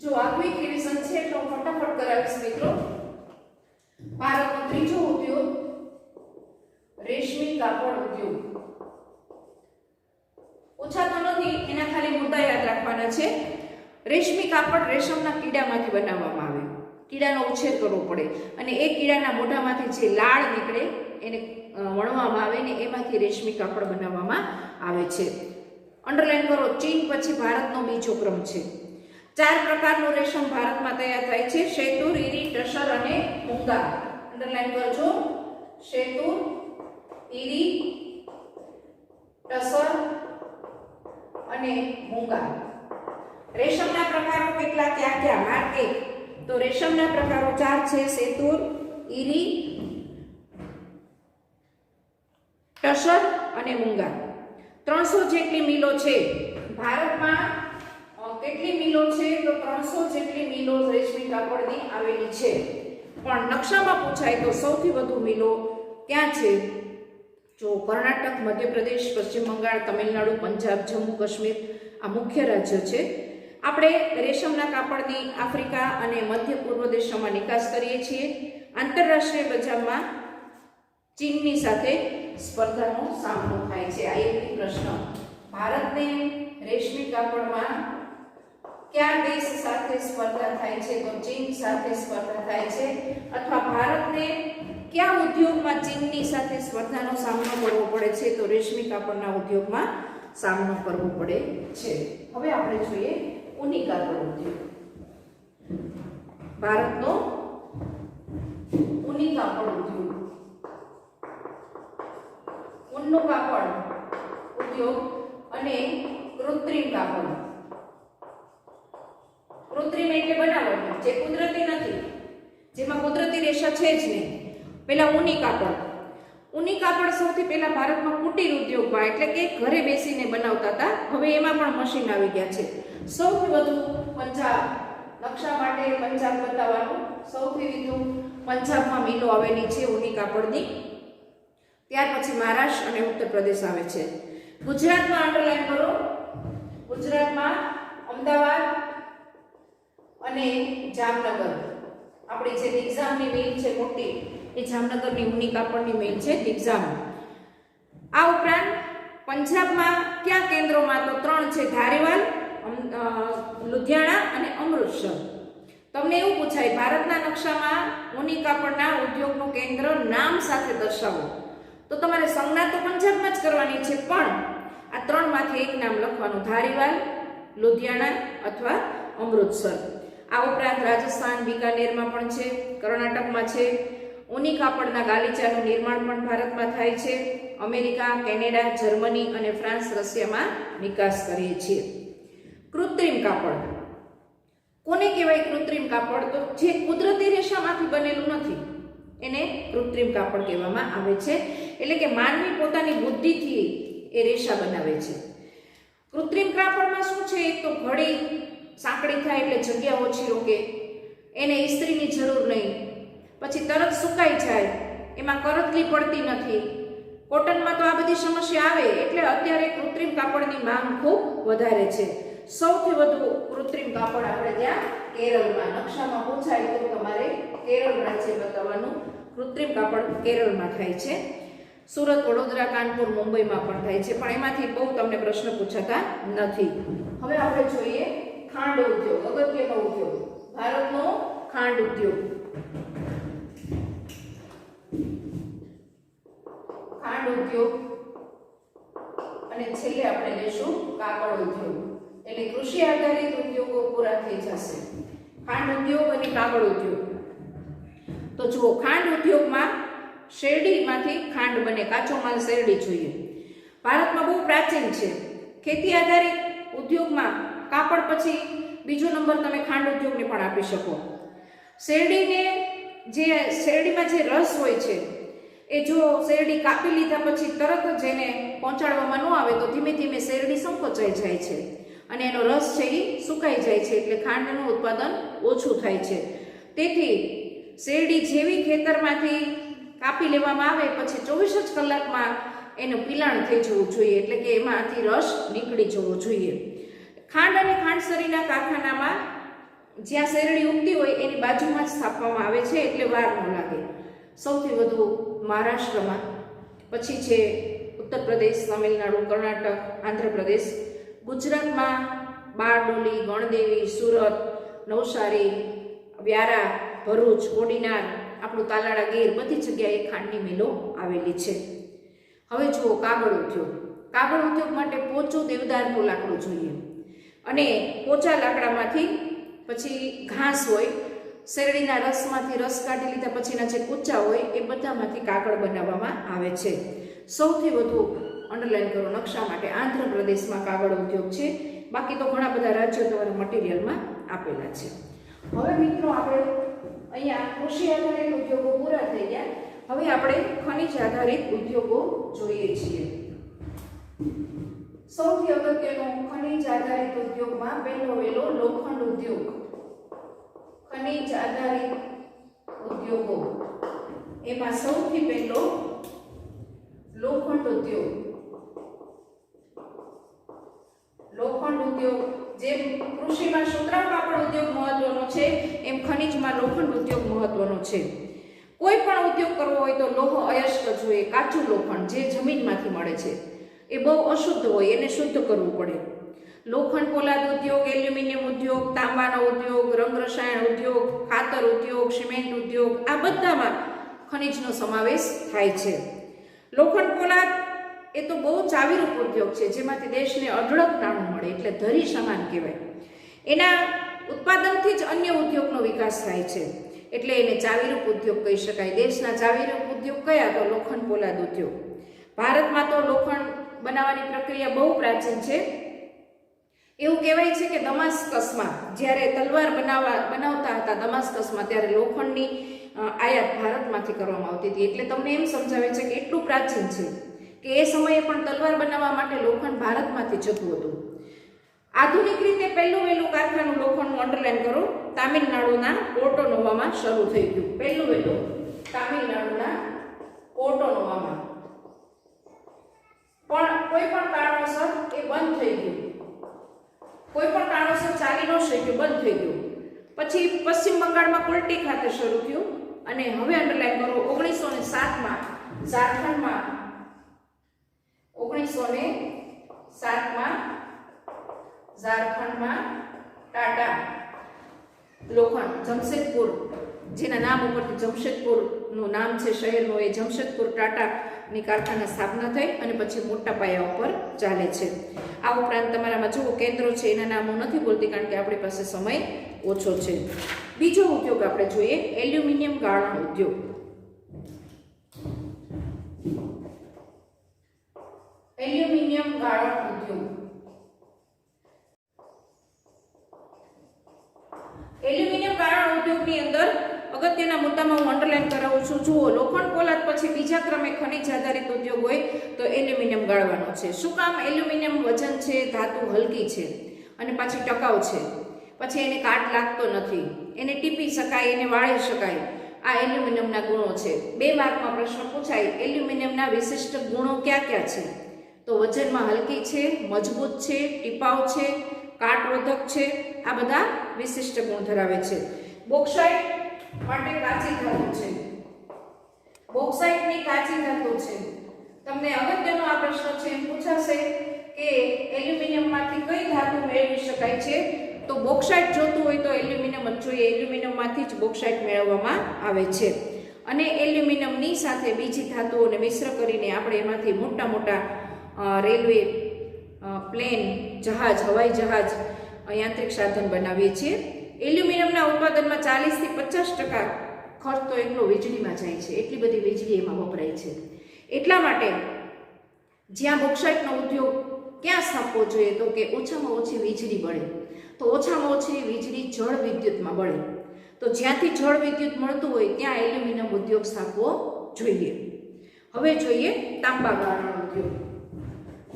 જો આ ક્વિક રિવિઝન છે એટલે હું ફટાફટ કરાવીશ મિત્રો. ભારતનો ત્રીજો ઉદ્યોગ રેશમી કાપડ ઉદ્યોગ પૂછાતો નથી, એના ખાલી મુદ્દા યાદ રાખવાના છે. રેશમી કાપડ રેશમના કીડામાંથી બનાવવામાં આવે. કીડાનો ઉછેર કરવો પડે અને એ કીડાના મોઢામાંથી જે લાળ નીકળે એને વણવામાં આવે ને એમાંથી રેશમી કાપડ બનાવવામાં આવે છે. અંડરલાઈન કરો, ચીન પછી ભારતનો બીજો ક્રમ છે. 4 પ્રકારનું રેશમ ભારતમાં તૈયાર થાય છે: શેતુર, ઈરી, ટસર અને મૂંગા. અંડરલાઈન કરજો, શેતુર, ઈરી, ટસર અને મૂંગા. રેશમના પ્રકારો કેટલા ક્યાં ક્યાં? માર્ક 1. તો રેશમના પ્રકારો 4 છે: શેતુર, ઈરી, ટસર અને મૂંગા. 300 જેટલી મિલો છે ભારતમાં. કેટલી મિલો છે? તો 300 જેટલી મિલો રેશમી કાપડની આવેલી છે. પણ નકશામાં પૂછાય તો સૌથી વધુ મિલો ક્યાં છે? જો કર્ણાટક, મધ્યપ્રદેશ, પશ્ચિમ બંગાળ, તમિલનાડુ, પંજાબ, જમ્મુ કાશ્મીર આ મુખ્ય રાજ્યો છે. આપણે રેશમના કાપડની આફ્રિકા અને મધ્ય પૂર્વ દેશોમાં નિકાસ કરીએ છીએ. આંતરરાષ્ટ્રીય બજારમાં ચીનની સાથે સ્પર્ધાનો સામનો થાય છે. આ એક પ્રશ્ન. ભારતને રેશમી કાપડમાં કયા દેશ સાથે સ્પર્ધા થાય છે? તો ચીન સાથે સ્પર્ધા થાય છે. અથવા ભારતને કયા ઉદ્યોગમાં ચીનની સાથે સ્પર્ધાનો સામનો કરવો પડે છે? તો રેશમી કાપડના ઉદ્યોગમાં સામનો કરવો પડે છે. હવે આપણે જોઈએ ઊની કાપડ ઉદ્યોગ. ભારતનો ઊની કાપડ ઉદ્યોગ, ઊનનું કાપડ ઉદ્યોગ અને કૃત્રિમ કાપડ. કૃત્રિમ એટલે બનાવટ, જે કુદરતી નથી, જેમાં કુદરતી રેશા છે જ નહીં. પહેલા ઊની કાપડ. ઊની કાપડ સૌથી પહેલા ભારતમાં કુટીર ઉદ્યોગમાં એટલે કે ઘરે બેસીને બનાવતા હતા. હવે એમાં પણ મશીન આવી ગયા છે. સૌથી વધુ પંજાબ, નકશા માટે પંજાબ બતાવવાનું, સૌથી વધુ પંજાબમાં મિલો આવેલી છે ઊની કાપડની. ત્યાર પછી મહારાષ્ટ્ર અને ઉત્તર પ્રદેશ આવે છે. ગુજરાતમાં અંડરલાઈન કરો, ગુજરાતમાં અમદાવાદ અને જામનગર. આપણી જે દિગ્ઝામની મિલ છે મોટી, એ જામનગરની ઊની કાપડની મિલ છે દિગ્ઝામ. આ ઉપરાંત પંજાબમાં કયા કેન્દ્રોમાં? તો 3 છે: ધારીવાલ, લુધિયાણા અને અમૃતસર. તમને એવું પૂછાય ભારતના નકશામાં ઊની કાપડના ઉદ્યોગનું કેન્દ્ર નામ સાથે દર્શાવો, તો તમારે સંજ્ઞા તો પંજાબમાં જ કરવાની છે, પણ આ 3 માંથી એક નામ લખવાનું: ધારીવાલ, લુધિયાણા અથવા અમૃતસર. આ ઉપરાંત રાજસ્થાન, બિકાનેરમાં પણ છે, કર્ણાટકમાં છે. ઊની કાપડના ગાલીચાનું નિર્માણ પણ ભારતમાં થાય છે. અમેરિકા, કેનેડા, જર્મની અને ફ્રાન્સ, રશિયામાં નિકાસ કરીએ છીએ. કૃત્રિમ કાપડ કોને કહેવાય? કૃત્રિમ કાપડ તો જે કુદરતી રેશામાંથી બનેલું નથી એને કૃત્રિમ કાપડ કહેવામાં આવે છે. એટલે કે માનવી પોતાની બુદ્ધિથી એ રેશા બનાવે છે. કૃત્રિમ કાપડમાં શું છે? એક તો ઘડી સાંકડી થાય એટલે જગ્યા ઓછી રોકે, એને ઇસ્ત્રીની જરૂર નહીં, પછી તરત સુકાઈ જાય, એમાં કરતલી પડતી નથી. કોટનમાં તો આ બધી સમસ્યા આવે એટલે અત્યારે કૃત્રિમ કાપડની માંગ ખૂબ વધારે છે. સૌથી વધુ કૃત્રિમ કાપડ આપણે ત્યાં કેરળમાં. નકશામાં પૂછાય તો તમારે કેરળ રાજ્ય બતાવવાનું. કૃત્રિમ કાપડ કેરળમાં થાય છે. સુરત, વડોદરા, કાનપુર, મુંબઈમાં પણ થાય છે, પણ એમાંથી બહુ તમને પ્રશ્ન પૂછાતા નથી. હવે આપણે જોઈએ ખાંડ ઉદ્યોગ, અગત્યનો ઉદ્યોગ, ભારતનો ખાંડ ઉદ્યોગ. ખાંડ ઉદ્યોગ અને છેલ્લે આપણે લેશું કાપડ ઉદ્યોગ. એટલે કૃષિ આધારિત ઉદ્યોગો પૂરા થઈ જશે. ખાંડ ઉદ્યોગ અને કાપડ ઉદ્યોગ. તો જુઓ, ખાંડ ઉદ્યોગમાં શેરડીમાંથી ખાંડ બને, કાચો માલ શેરડી જોઈએ. ભારતમાં બહુ પ્રાચીન છે. ખેતી આધારિત ઉદ્યોગમાં કાપડ પછી બીજો નંબર તમે ખાંડ ઉદ્યોગને પણ આપી શકો. શેરડીમાં જે રસ હોય છે એ જો શેરડી કાપી લીધા પછી તરત જ એને પહોંચાડવામાં ન આવે તો ધીમે ધીમે શેરડી સંકોચાઈ જાય છે અને એનો રસ છે એ સુકાઈ જાય છે, એટલે ખાંડનું ઉત્પાદન ઓછું થાય છે. તેથી શેરડી જેવી ખેતરમાંથી કાપી લેવામાં આવે પછી 24 જ કલાકમાં એનું પિલાણ થઈ જવું જોઈએ, એટલે કે એમાંથી રસ નીકળી જવો જોઈએ. ખાંડ અને ખાંડસરીના કારખાનામાં જ્યાં શેરડી ઉગતી હોય એની બાજુમાં જ સ્થાપવામાં આવે છે, એટલે વાર ન લાગે. સૌથી વધુ મહારાષ્ટ્રમાં પછી છે ઉત્તર પ્રદેશ, તમિલનાડુ, કર્ણાટક, આંધ્રપ્રદેશ. ગુજરાતમાં બારડોલી, ગણદેવી, સુરત, નવસારી, વ્યારા, ભરૂચ, કોડીનાર, આપણું તાલાળા ગીર, બધી જગ્યાએ ખાંડની મિલો આવેલી છે. હવે જુઓ કાગળ ઉદ્યોગ. કાગળ ઉદ્યોગ માટે પોચું દેવદારનું લાકડું જોઈએ અને પોચા લાકડામાંથી પછી ઘાસ હોય, શેરડીના રસમાંથી રસ કાઢી લીધા પછીના જે કૂચા હોય એ બધામાંથી કાગળ બનાવવામાં આવે છે. સૌથી વધુ અંડરલાઈન કરો નકશા માટે આંધ્રપ્રદેશમાં કાગળ ઉદ્યોગ છે. બાકી તો ઘણા બધા રાજ્યો દ્વારા મટીરિયલમાં આપેલા છે. હવે મિત્રો આપણે અહીંયા કૃષિ આધારિત ઉદ્યોગો પૂરા થઈ ગયા. હવે આપણે ખનિજ આધારિત ઉદ્યોગો જોઈએ છીએ. સૌથી અગત્યનો ખનિજ આધારિત ઉદ્યોગમાં પહેલો વહેલો લોખંડ ઉદ્યોગ. ખનિજ આધારિત ઉદ્યોગો એમાં સૌથી પહેલો લોખંડ ઉદ્યોગ. લોખંડ ઉદ્યોગ જેમ કૃષિમાં સુતરાઉ કાપડ ઉદ્યોગ મહત્વનો છે એમ ખનિજમાં લોખંડ ઉદ્યોગ મહત્વનો છે. કોઈ પણ ઉદ્યોગ કરવો હોય તો લોહ અયસ્ક જોઈએ, કાચું લોખંડ જે જમીનમાંથી મળે છે એ બહુ અશુદ્ધ હોય, એને શુદ્ધ કરવું પડે. લોખંડ પોલાદ ઉદ્યોગ, એલ્યુમિનિયમ ઉદ્યોગ, તાંબાનો ઉદ્યોગ, રંગ રસાયણ ઉદ્યોગ, ખાતર ઉદ્યોગ, સિમેન્ટ ઉદ્યોગ, આ બધામાં ખનિજનો સમાવેશ થાય છે. લોખંડ પોલાદ એ તો બહુ ચાવીરૂપ ઉદ્યોગ છે જેમાંથી દેશને અઢળક નાણું મળે એટલે ધરી સમાન કહેવાય. એના ઉત્પાદનથી જ અન્ય ઉદ્યોગનો વિકાસ થાય છે એટલે એને ચાવીરૂપ ઉદ્યોગ કહી શકાય. દેશના ચાવીરૂપ ઉદ્યોગ કયા? તો લોખંડ પોલાદ ઉદ્યોગ. ભારતમાં તો લોખંડ બનાવવાની પ્રક્રિયા બહુ પ્રાચીન છે. એવું કહેવાય છે કે દમાસ્કસમાં જ્યારે તલવાર બનાવતા હતા દમાસ્કસમાં ત્યારે લોખંડની આયાત ભારતમાંથી કરવામાં આવતી હતી. એટલે તમને એમ સમજાવે છે કે એટલું પ્રાચીન છે કે એ સમયે પણ તલવાર બનાવવા માટે લોખંડ ભારતમાંથી જતું હતું. આધુનિક રીતે પહેલું વહેલું કારખાનું લોખંડનું અંડરલાઈન કરો તામિલનાડુના પોર્ટો નોવામાં શરૂ થઈ ગયું. પહેલું વહેલું તામિલનાડુના પોર્ટો નોવામાં, પણ કોઈ પણ કારણોસર એ બંધ થઈ ગયું. કોઈ પણ કારણોસર ચાલી ન શક્યું, બંધ થઈ ગયું. પછી પશ્ચિમ બંગાળમાં કુલટી ખાતે શરૂ થયું અને હવે અંડરલાઈન કરો 1907માં ઝારખંડમાં 1907માં ઝારખંડમાં ટાટા લોખંડ જમશેદપુર, જેના નામ ઉપરથી જમશેદપુરનું નામ છે શહેરનું, એ જમશેદપુર ટાટાની કારખાના સ્થાપના થઈ અને પછી મોટા પાયા ઉપર ચાલે છે. આ ઉપરાંત તમારામાં જુઓ કેન્દ્રો છે, એના નામ હું નથી બોલતી કારણ કે આપણી પાસે સમય ઓછો છે. બીજો ઉદ્યોગ આપણે જોઈએ એલ્યુમિનિયમ ગાળણ ઉદ્યોગ. એલ્યુમિનિયમ ગાળણ ઉદ્યોગ. એલ્યુમિનિયમ ગાળણ ઉદ્યોગની અંદર અગત્યના મુદ્દામાં હું અંડરલાઈન કરાવું છું. જુઓ લોખંડ પોલાદ પછી બીજા ક્રમે ખનિજ આધારિત ઉદ્યોગ હોય તો એલ્યુમિનિયમ ગાળવાનો છે. શું કામ? એલ્યુમિનિયમ વજન છે, ધાતુ હલકી છે અને પાછી ટકાઉ છે. પછી એને કાટ લાગતો નથી, એને ટીપી શકાય, એને વાળી શકાય. આ એલ્યુમિનિયમના ગુણો છે. 2 માર્કમાં પ્રશ્ન પૂછાય એલ્યુમિનિયમના વિશિષ્ટ ગુણો ક્યાં ક્યાં છે? તો વજનમાં હલકી છે, મજબૂત છે, ટીપાઉ છે, કાટરોધક છે. આ બધા વિશિષ્ટ ગુણ ધરાવે છે. બોક્સાઇટ માટે કાચી ધાતુ છે. બોક્સાઇટની કાચી ધાતુ છે. તમને અગત્યનો આ પ્રશ્ન છે એમ પૂછાશે કે એલ્યુમિનિયમમાંથી કઈ ધાતુ મેળવી શકાય છે? તો બોક્સાઇટ જોતું હોય તો એલ્યુમિનિયમ જ જોઈએ. એલ્યુમિનિયમમાંથી જ બોક્સાઇટ મેળવવામાં આવે છે અને એલ્યુમિનિયમની સાથે બીજી ધાતુઓને મિશ્ર કરીને આપણે એમાંથી મોટા મોટા રેલવે, પ્લેન, જહાજ, હવાઈ જહાજ, યાંત્રિક સાધન બનાવીએ છીએ. એલ્યુમિનિયમના ઉત્પાદનમાં 40 થી 50% ખર્ચ તો એટલો વીજળીમાં જાય છે. એટલી બધી વીજળી એમાં વપરાય છે. એટલા માટે જ્યાં બોક્સાઇટનો ઉદ્યોગ ક્યાં સ્થાપવો જોઈએ તો કે ઓછામાં ઓછી વીજળી બળે. તો ઓછામાં ઓછી વીજળી જળ વિદ્યુતમાં બળે. તો જ્યાંથી જળ વિદ્યુત મળતું હોય ત્યાં એલ્યુમિનિયમ ઉદ્યોગ સ્થાપવો જોઈએ. હવે જોઈએ તાંબા ગાળણ ઉદ્યોગ.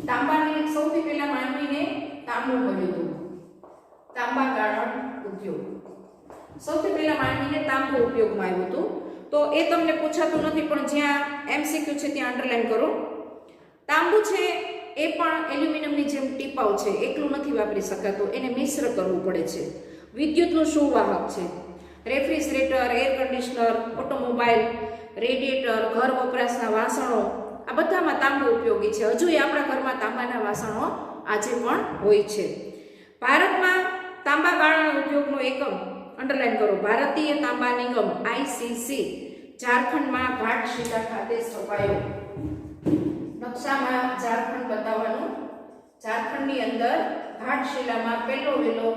તાંબાને સૌથી પહેલા માનવીને તાંબુ મળ્યું હતું. તાંબા ગાળણ ઉદ્યોગ સૌથી પહેલા માનવીને તાંબુ ઉપયોગમાં આવ્યું હતું. તો એ તમને પૂછાતું નથી પણ જ્યાં એમસીક્યુ છે ત્યાં અંડરલાઈન કરો. તાંબુ છે એ પણ એલ્યુમિનિયમની જેમ ટીપાઉ છે, એકલું નથી વાપરી શકાતું, એને મિશ્ર કરવું પડે છે. વિદ્યુતનું સુવાહક છે. Refrigerator, air conditioner, automobile, radiator, ઘર વપરાશના વાસણો, આ આ બધામાં તાંબુ ઉપયોગી છે. હજુ આપણા ઘરમાં તાંબાના વાસણો આજે પણ હોય છે. ભારતમાં તાંબા ગાળણ ઉદ્યોગનો એકમ અંડરલાઈન કરો. ભારતીય તાંબા નિગમ ICC ઝારખંડમાં ઘાટશિલા ખાતે સ્થપાયો. નકશામાં ઝારખંડ બતાવવાનું. ઝારખંડની અંદર ઘાટશિલામાં પહેલો વહેલો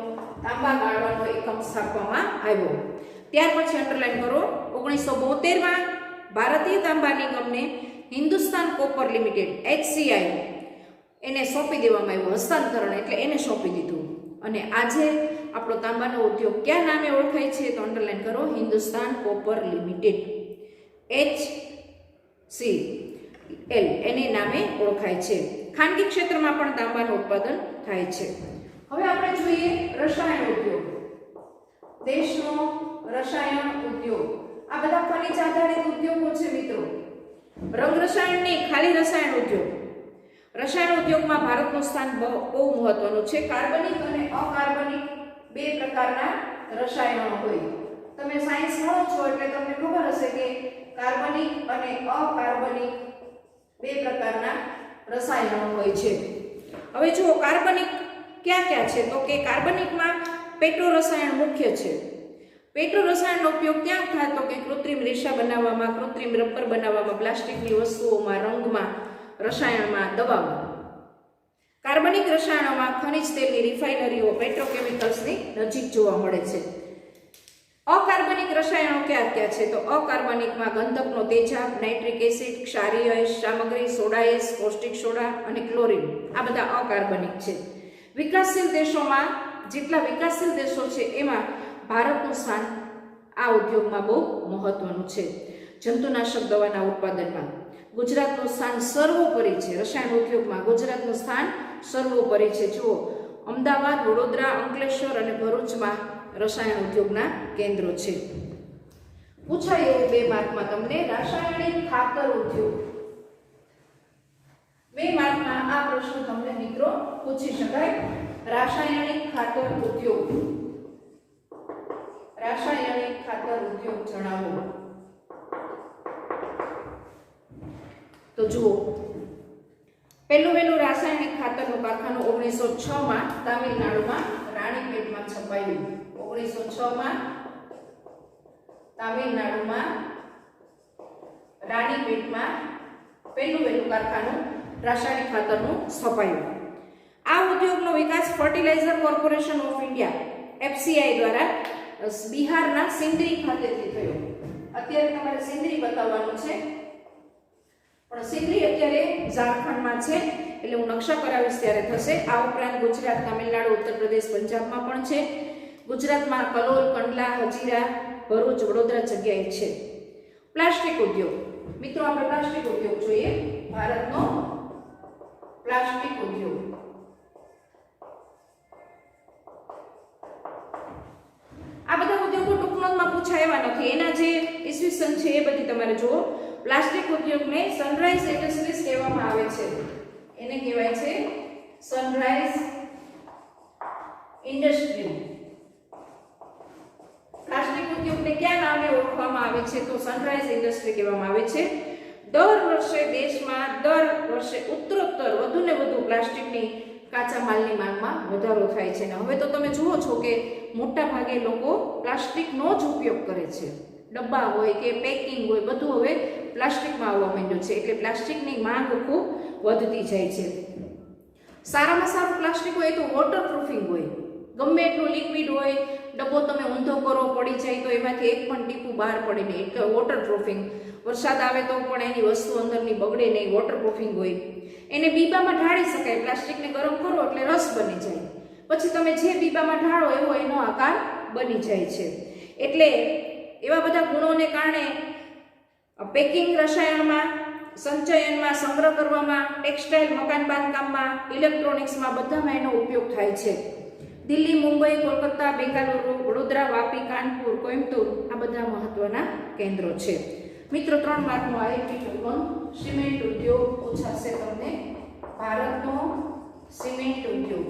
તાંબા ગાળવાનો એકમ સ્થાપવામાં આવ્યો. ત્યાર પછી અંડરલાઈન કરો 1972માં ભારતીય તાંબા નિગમને હિન્દુસ્તાન કોપર લિમિટેડ HCI એને સોંપી દેવામાં આવ્યું. હસ્તાંતરણ એટલે એને સોંપી દીધું. અને આજે આપણો તાંબાનો ઉદ્યોગ કયા નામે ઓળખાય છે તો અંડરલાઈન કરો હિન્દુસ્તાન કોપર લિમિટેડ HCL એને નામે ઓળખાય છે. ખાનગી ક્ષેત્રમાં પણ તાંબાનું ઉત્પાદન થાય છે. હવે આપણે જોઈએ રસાયણ ઉદ્યોગ. દેશનો રસાયણ ઉદ્યોગ આ બધા ખનિજ આધારિત ઉદ્યોગો છે મિત્રો. રંગ રસાયણ નહીં, ખાલી રસાયણ ઉદ્યોગ. રસાયણ ઉદ્યોગમાં ભારતનું સ્થાન બહુ મહત્વનું છે. કાર્બનિક અને અકાર્બનિક બે પ્રકારના રસાયણો હોય. તમે સાયન્સ ભણો છો એટલે તમને ખબર હશે કે કાર્બનિક અને અકાર્બનિક બે પ્રકારના રસાયણો હોય છે. હવે જુઓ કાર્બનિક ક્યાં છે તો કે કાર્બનિકમાં પેટ્રો રસાયણ મુખ્ય છે. પેટ્રો રસાયણનો ઉપયોગ ક્યાં થાય તો કે કૃત્રિમ રેશા બનાવવામાં, કૃત્રિમ રબર બનાવવામાં, પ્લાસ્ટિકની વસ્તુઓમાં, રંગમાં, રસાયણમાં, દવામાં. કાર્બનિક રસાયણોમાં ખનિજ તેલની રિફાઇનરીઓ, પેટ્રોકેમિકલ્સની નજીક જોવા મળે છે. અકાર્બનિક રસાયણો ક્યાં છે તો અકાર્બનિકમાં ગંધકનો તેજાબ, નાઇટ્રિક એસિડ, ક્ષારીય સામગ્રી, સોડા એસ, કોસ્ટિક સોડા અને ક્લોરીન આ બધા અકાર્બનિક છે. વિકાસશીલ દેશોમાં જેટલા વિકાસશીલ દેશો છે એમાં ભારતનું સ્થાન આ ઉદ્યોગમાં બહુ મહત્વનું છે. જંતુનાશક દવાના ઉત્પાદનમાં ગુજરાતનું સ્થાન સર્વોપરી છે. રસાયણ ઉદ્યોગમાં ગુજરાતનું સ્થાન સર્વોપરી છે. જુઓ અમદાવાદ, વડોદરા, અંકલેશ્વર અને ભરૂચમાં રસાયણ ઉદ્યોગના કેન્દ્રો છે. પૂછાય એવું 2 માર્કમાં તમને રાસાયણિક ખાતર ઉદ્યોગ. 2 માર્કમાં આ પ્રશ્ન તમને મિત્રો પૂછી શકાય. રાસાયણિક ખાતર ઉદ્યોગ. રાસાયણિક ખાતર ઉદ્યોગ જણાવો. તો જુઓ પહેલું રાસાયણિક ખાતરનું કારખાનું 1906માં તામિલનાડુમાં રાણીપેટમાં છપાયું. 1906માં તામિલનાડુમાં રાણીપેટમાં પહેલું કારખાનું રાસાયણિક ખાતરનું સ્થપાયું. આ ઉદ્યોગનો વિકાસ Fertilizer Corporation of India FCI દ્વારા બિહારના સિંદરી ખાતેથી થયો. અત્યારે તમારે સિંદરી બતાવવાનું છે પણ સિંદરી અત્યારે ઝારખંડમાં છે એટલે હું નકશા કરાવીશ ત્યારે થશે. આ ઉપરાંત ગુજરાત, તામિલનાડુ, ઉત્તર પ્રદેશ, પંજાબમાં પણ છે. ગુજરાતમાં કલોલ, કંડલા, હજીરા, ભરૂચ, વડોદરા જગ્યાએ છે. પ્લાસ્ટિક ઉદ્યોગ. મિત્રો આપણે પ્લાસ્ટિક ઉદ્યોગ જોઈએ. ભારતનો પ્લાસ્ટિક ઉદ્યોગ. આ બધા ઉદ્યોગો ટૂંકનોંધમાં પૂછાય એવા નથી. એના જે ઈસવીસન છે એ બધી તમારે જુઓ. પ્લાસ્ટિક ઉદ્યોગને સનરાઈઝ ઇન્ડસ્ટ્રીઝ કહેવામાં આવે છે. એને કહેવાય છે સનરાઈઝ ઇન્ડસ્ટ્રી. પ્લાસ્ટિક ઉદ્યોગને કયા નામે ઓળખવામાં આવે છે તો સનરાઈઝ ઇન્ડસ્ટ્રી કહેવામાં આવે છે. દર વર્ષે દેશમાં ઉત્તરોત્તર વધુને વધુ પ્લાસ્ટિકની કાચા માલની માંગમાં વધારો થાય છે. અને હવે તો તમે જુઓ છો કે મોટા ભાગે લોકો પ્લાસ્ટિકનો જ ઉપયોગ કરે છે. ડબ્બા હોય કે પેકિંગ હોય બધું હવે પ્લાસ્ટિકમાં આવવા માંડ્યું છે. એટલે પ્લાસ્ટિકની માંગ ખૂબ વધતી જાય છે. સારામાં સારું પ્લાસ્ટિક હોય તો વોટરપ્રૂફિંગ હોય. ગમે એટલું લિક્વિડ હોય, ડબ્બો તમે ઊંધો કરો પડી જાય તો એમાંથી એક પણ ટીપું બહાર પડે નહીં. એટલે વોટરપ્રૂફિંગ. વરસાદ આવે તો પણ એની વસ્તુ અંદરની બગડે નહીં. વોટરપ્રૂફિંગ હોય. એને બીબામાં ઢાળી શકાય. પ્લાસ્ટિકને ગરમ કરો એટલે રસ બની જાય. પછી તમે જે બીબામાં ઢાળો એવો એનો આકાર બની જાય છે. એટલે એવા બધા ગુણોને કારણે પેકિંગ રસાયણમાં, સંચયનમાં, સંગ્રહ કરવામાં, ટેક્સટાઇલ, મકાન બાંધકામમાં, ઇલેક્ટ્રોનિક્સમાં બધામાં એનો ઉપયોગ થાય છે. દિલ્હી, મુંબઈ, કોલકાતા, બેંગાલુરુ, વડોદરા, વાપી, કાનપુર, કોઈમ્બતુર આ બધા મહત્વના કેન્દ્રો છે. મિત્રો 3 માર્કનો આઈપી ટોકન સિમેન્ટ ઉદ્યોગ પૂછાશે તમને. ભારતનો સિમેન્ટ ઉદ્યોગ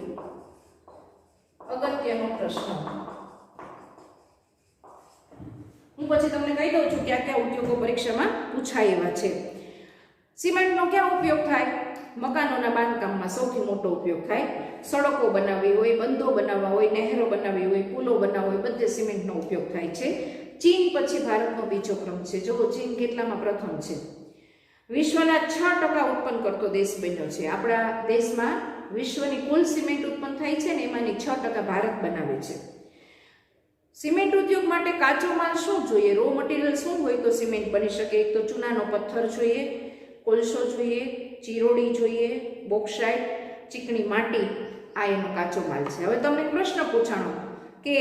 અગત્યનો પ્રશ્ન. હું પછી તમને કહી દઉં છું કે આ કયા ઉદ્યોગો પરીક્ષામાં પૂછાય એવા છે. સિમેન્ટનો ક્યાં ઉપયોગ થાય? મકાનોના બાંધકામમાં સૌથી મોટો ઉપયોગ થાય. સડકો બનાવવી હોય, બંધો બનાવવા હોય, નહેરો બનાવવી હોય, પુલો બનાવવા હોય, બધે સિમેન્ટનો ઉપયોગ થાય છે. ચીન પછી ભારતનો બીજો ક્રમ છે. જો ચીન કેટલામાં પ્રથમ છે? વિશ્વના 6% ઉત્પન્ન કરતો દેશ બન્યો છે. આપણા દેશમાં વિશ્વની કુલ સિમેન્ટ ઉત્પન્ન થાય છે ને એમાંની 6% ભારત બનાવે છે. સિમેન્ટ ઉદ્યોગ માટે કાચો માલ શું જોઈએ? રો મટીરિયલ શું હોય તો સિમેન્ટ બની શકે? એક તો ચૂનાનો પથ્થર જોઈએ, કોલસો જોઈએ, ચીરોડી જોઈએ, બોક્સાઇટ, ચીકણી માટી, આ એનો કાચો માલ છે. હવે તમને પ્રશ્ન પૂછાણો કે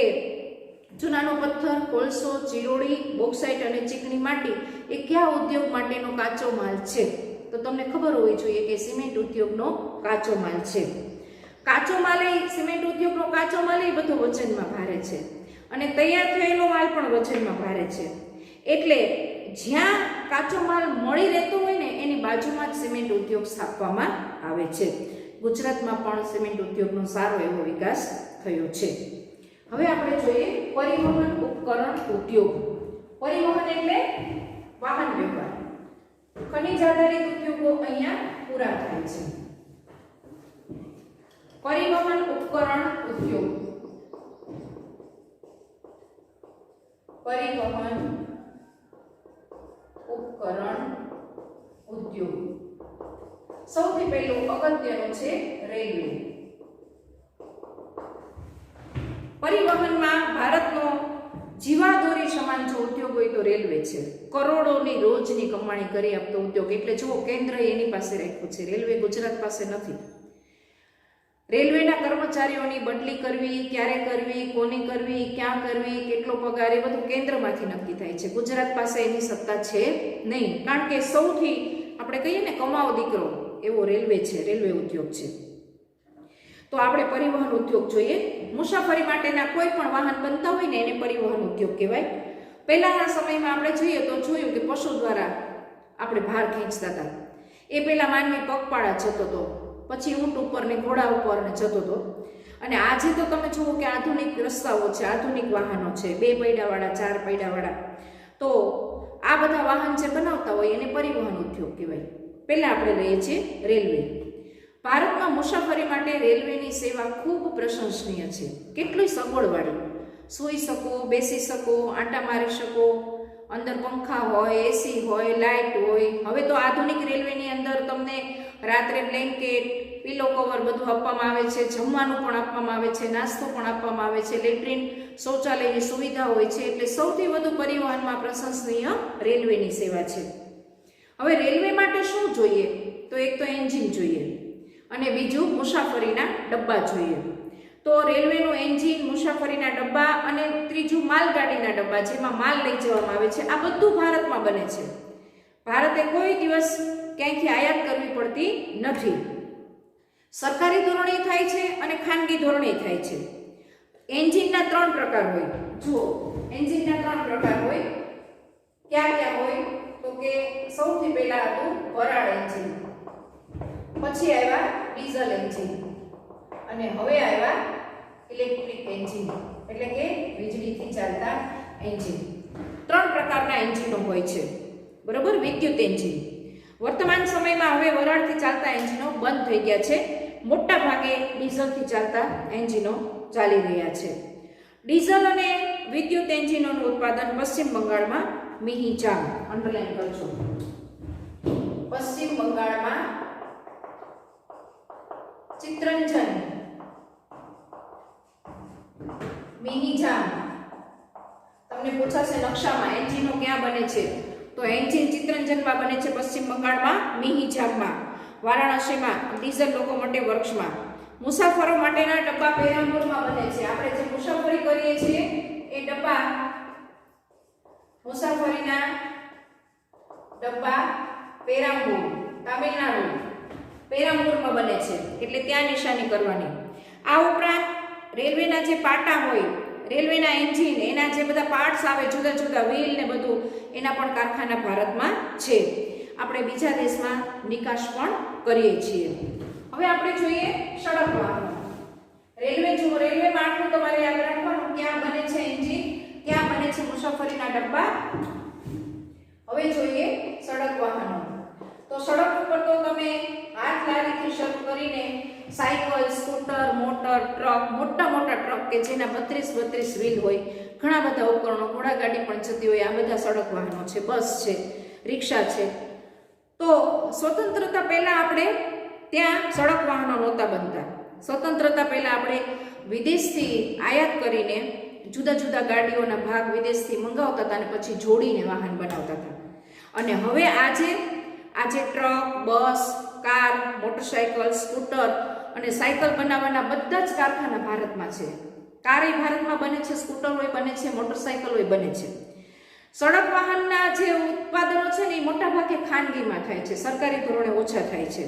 ચૂનાનો પથ્થર, કોલસો, ચીરોડી, બોક્સાઇટ અને ચીકણી માટી એ કયા ઉદ્યોગ માટેનો કાચો માલ છે? તો તમને ખબર હોવી જોઈએ કે સિમેન્ટ ઉદ્યોગનો કાચો માલ છે. કાચો માલ એ સિમેન્ટ ઉદ્યોગનો કાચો માલ એ બધો વજનમાં ભારે છે અને તૈયાર થયેલો માલ પણ વજનમાં ભારે છે. એટલે જ્યાં કાચો માલ મળી રહેતો હોય ને એની બાજુમાં જ સિમેન્ટ ઉદ્યોગ સ્થાપવામાં આવે છે. ગુજરાતમાં પણ સિમેન્ટ ઉદ્યોગનો સારો એવો વિકાસ થયો છે. હવે આપણે જોઈએ પરિવહન ઉપકરણ ઉદ્યોગ. પરિવહન એટલે વાહન વ્યવહાર. ખનિજ આધારિત ઉદ્યોગો અહીંયા પૂરા થાય છે. પરિવહન ઉપકરણ ઉદ્યોગ. પરિવહન ઉપકરણ ઉદ્યોગ. સૌથી પહેલું અગત્યનું છે રેલવે. પરિવહનમાં ભારતનો જીવાદોરી સમાન જો ઉદ્યોગ હોય તો રેલવે છે. કરોડોની રોજની કમાણી કરી આપતો ઉદ્યોગ. એટલે જો કેન્દ્ર એની પાસે રાખ્યું છે, રેલવે ગુજરાત પાસે નથી. રેલવેના કર્મચારીઓની બદલી કરવી, ક્યારે કરવી, કોની કરવી, ક્યાં કરવી, કેટલો પગાર, એ બધું કેન્દ્રમાંથી નક્કી થાય છે. ગુજરાત પાસે એની સત્તા છે નહીં. કારણ કે સૌથી આપણે કહીએ ને કમાઓ દીકરો એવો રેલવે છે, રેલવે ઉદ્યોગ છે. તો આપણે પરિવહન ઉદ્યોગ જોઈએ. મુસાફરી માટેના કોઈ પણ વાહન બનતા હોય ને એને પરિવહન ઉદ્યોગ કહેવાય. પહેલાના સમયમાં આપણે જોઈએ તો જોયું કે પશુ દ્વારા આપણે ભાર ખેંચતા હતા. એ પહેલા માનવી પગપાળા જતો હતો, પછી ઊંટ ઉપર ને ઘોડા ઉપર ને જતો હતો. અને આજે તો તમે જુઓ કે આધુનિક રસ્તાઓ છે, આધુનિક વાહનો છે, 2 પૈડાવાળા, 4 પૈડાવાળા. તો આ બધા વાહન જે બનાવતા હોય એને પરિવહન ઉદ્યોગ કહેવાય. પહેલા આપણે લઈએ છીએ રેલવે. ભારતમાં મુસાફરી માટે રેલવેની સેવા ખૂબ પ્રશંસનીય છે. કેટલી સગવડવાળી. સૂઈ શકો, બેસી શકો, આંટા મારી શકો, અંદર પંખા હોય, એસી હોય, લાઇટ હોય. હવે તો આધુનિક રેલવેની અંદર તમને રાત્રે બ્લેન્કેટ, પીલો કવર બધું આપવામાં આવે છે. જમવાનું પણ આપવામાં આવે છે, નાસ્તો પણ આપવામાં આવે છે, લેટ્રિન, શૌચાલયની સુવિધા હોય છે. એટલે સૌથી વધુ પરિવહનમાં પ્રશંસનીય રેલવેની સેવા છે. હવે રેલવે માટે શું જોઈએ? તો એક તો એન્જિન જોઈએ અને બીજું મુસાફરીના ડબ્બા જોઈએ. તો રેલવેનું એન્જિન, મુસાફરીના ડબ્બા અને ત્રીજું માલગાડીના ડબ્બા જેમાં માલ લઈ જવામાં આવે છે. આ બધું ભારતમાં બને છે. ભારતે કોઈ દિવસ ક્યાંયથી આયાત કરવી પડતી નથી. સરકારી ધોરણે થાય છે અને ખાનગી ધોરણે થાય છે. એન્જિનના 3 પ્રકાર હોય. જુઓ, એન્જિનના 3 પ્રકાર હોય. ક્યાં ક્યાં હોય? તો કે સૌથી પહેલા હતું વરાળ એન્જિન, પછી આવ્યા ડીઝલ એન્જિન અને હવે આવ્યા ઇલેક્ટ્રિક એન્જિન, એટલે કે વીજળીથી ચાલતા એન્જિન. 3 પ્રકારના એન્જિનો હોય છે. બરોબર? વિદ્યુત એન્જિન. વર્તમાન સમયમાં હવે વરાળથી ચાલતા એન્જિનો બંધ થઈ ગયા છે. મોટા ભાગે ડીઝલથી ચાલતા એન્જિનો ચાલી રહ્યા છે. ડીઝલ અને વિદ્યુત એન્જિનોનું ઉત્પાદન પશ્ચિમ બંગાળમાં મિહિજામ, અંડરલાઈન કરજો, પશ્ચિમ બંગાળમાં ચિત્તરંજન, મિહિજામ. તમને પૂછાશે નકશામાં એન્જિનો ક્યાં બને છે? તો એન્જિન ચિત્તરંજનમાં બને છે, પશ્ચિમ બંગાળમાં મિહિજામમાં, વારાણસીમાં ડીઝલ લોકોમોટિવ વર્ક્સમાં. મુસાફરો માટેના ડબ્બા પેરામ્બુરમાં બને છે. આપણે જે મુસાફરી કરીએ છીએ એ ડબ્બા, મુસાફરીના ડબ્બા પેરામ્બુર, તામિલનાડુ પેરામ્બુરમાં બને છે. એટલે ત્યાં નિશાની કરવાની. આ ઉપરાંત રેલવેના જે પાટા હોય, રેલવેના એન્જિન, એના જે બધા પાર્ટ્સ આવે, જુદા જુદા વ્હીલ ને બધું, એના પણ કારખાના ભારતમાં છે. આપણે બીજા દેશમાં નિકાસ પણ કરીએ છીએ. હવે આપણે જોઈએ સડક વાહનો. રેલવે જુઓ, રેલવે માળખું તમારે યાદ રાખવાનું. ક્યાં બને છે એન્જિન, ક્યાં બને છે મુસાફરીના ડબ્બા. હવે જોઈએ સડક વાહનો. તો સડક કરીને સાયકલ, સ્કૂટર, મોટર, ટ્રક, મોટા મોટા ટ્રક કે જેના 32 વ્હીલ હોય, ઘણા બધા ઉપકરણો, ઘોડાગાડી પણ જતી હોય, આ બધા સડક વાહનો છે, બસ છે, રિક્ષા છે. તો સ્વતંત્રતા પહેલા આપણે ત્યાં સડક વાહનો નહોતા બનતા. સ્વતંત્રતા પહેલા આપણે વિદેશથી આયાત કરીને જુદા જુદા ગાડીઓના ભાગ વિદેશથી મંગાવતા હતા અને પછી જોડીને વાહન બનાવતા હતા. અને હવે આજે ટ્રક, બસ, કાર, મોટરસાયકલ, સ્કૂટર અને સાયકલ બનાવવાના બધા જ કારખાના ભારતમાં છે. કારે ભારતમાં બને છે, સ્કૂટરોય બને છે, મોટરસાયકલોય બને છે. સડક વાહનના જે ઉત્પાદનો છે ને એ મોટા ભાગે ખાનગીમાં થાય છે, સરકારી ધોરણે ઓછા થાય છે.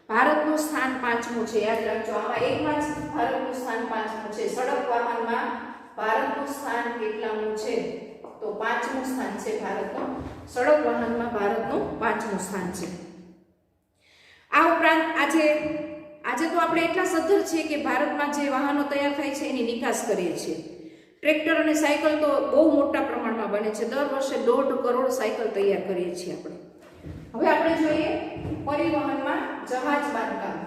ભારતનું સ્થાન 5મું છે, યાદ રાખજો. આમાં એકમાં જ ભારતનું સ્થાન 5મું છે. સડક વાહનમાં ભારતનું સ્થાન કેટલામું છે? તો 5મું સ્થાન છે ભારતનું. સડક વાહનમાં ભારતનું 5મું સ્થાન છે. આ ઉપરાંત આજે તો આપણે એટલા સદ્ધર છીએ કે ભારતમાં જે વાહનો તૈયાર થાય છે એની નિકાસ કરીએ છીએ. ટ્રેક્ટર અને સાયકલ તો બહુ મોટા પ્રમાણમાં બને છે. દર વર્ષે 1.5 કરોડ સાયકલ તૈયાર કરીએ છીએ આપણે. હવે આપણે જોઈએ પરિવહનમાં જહાજ બાંધકામ.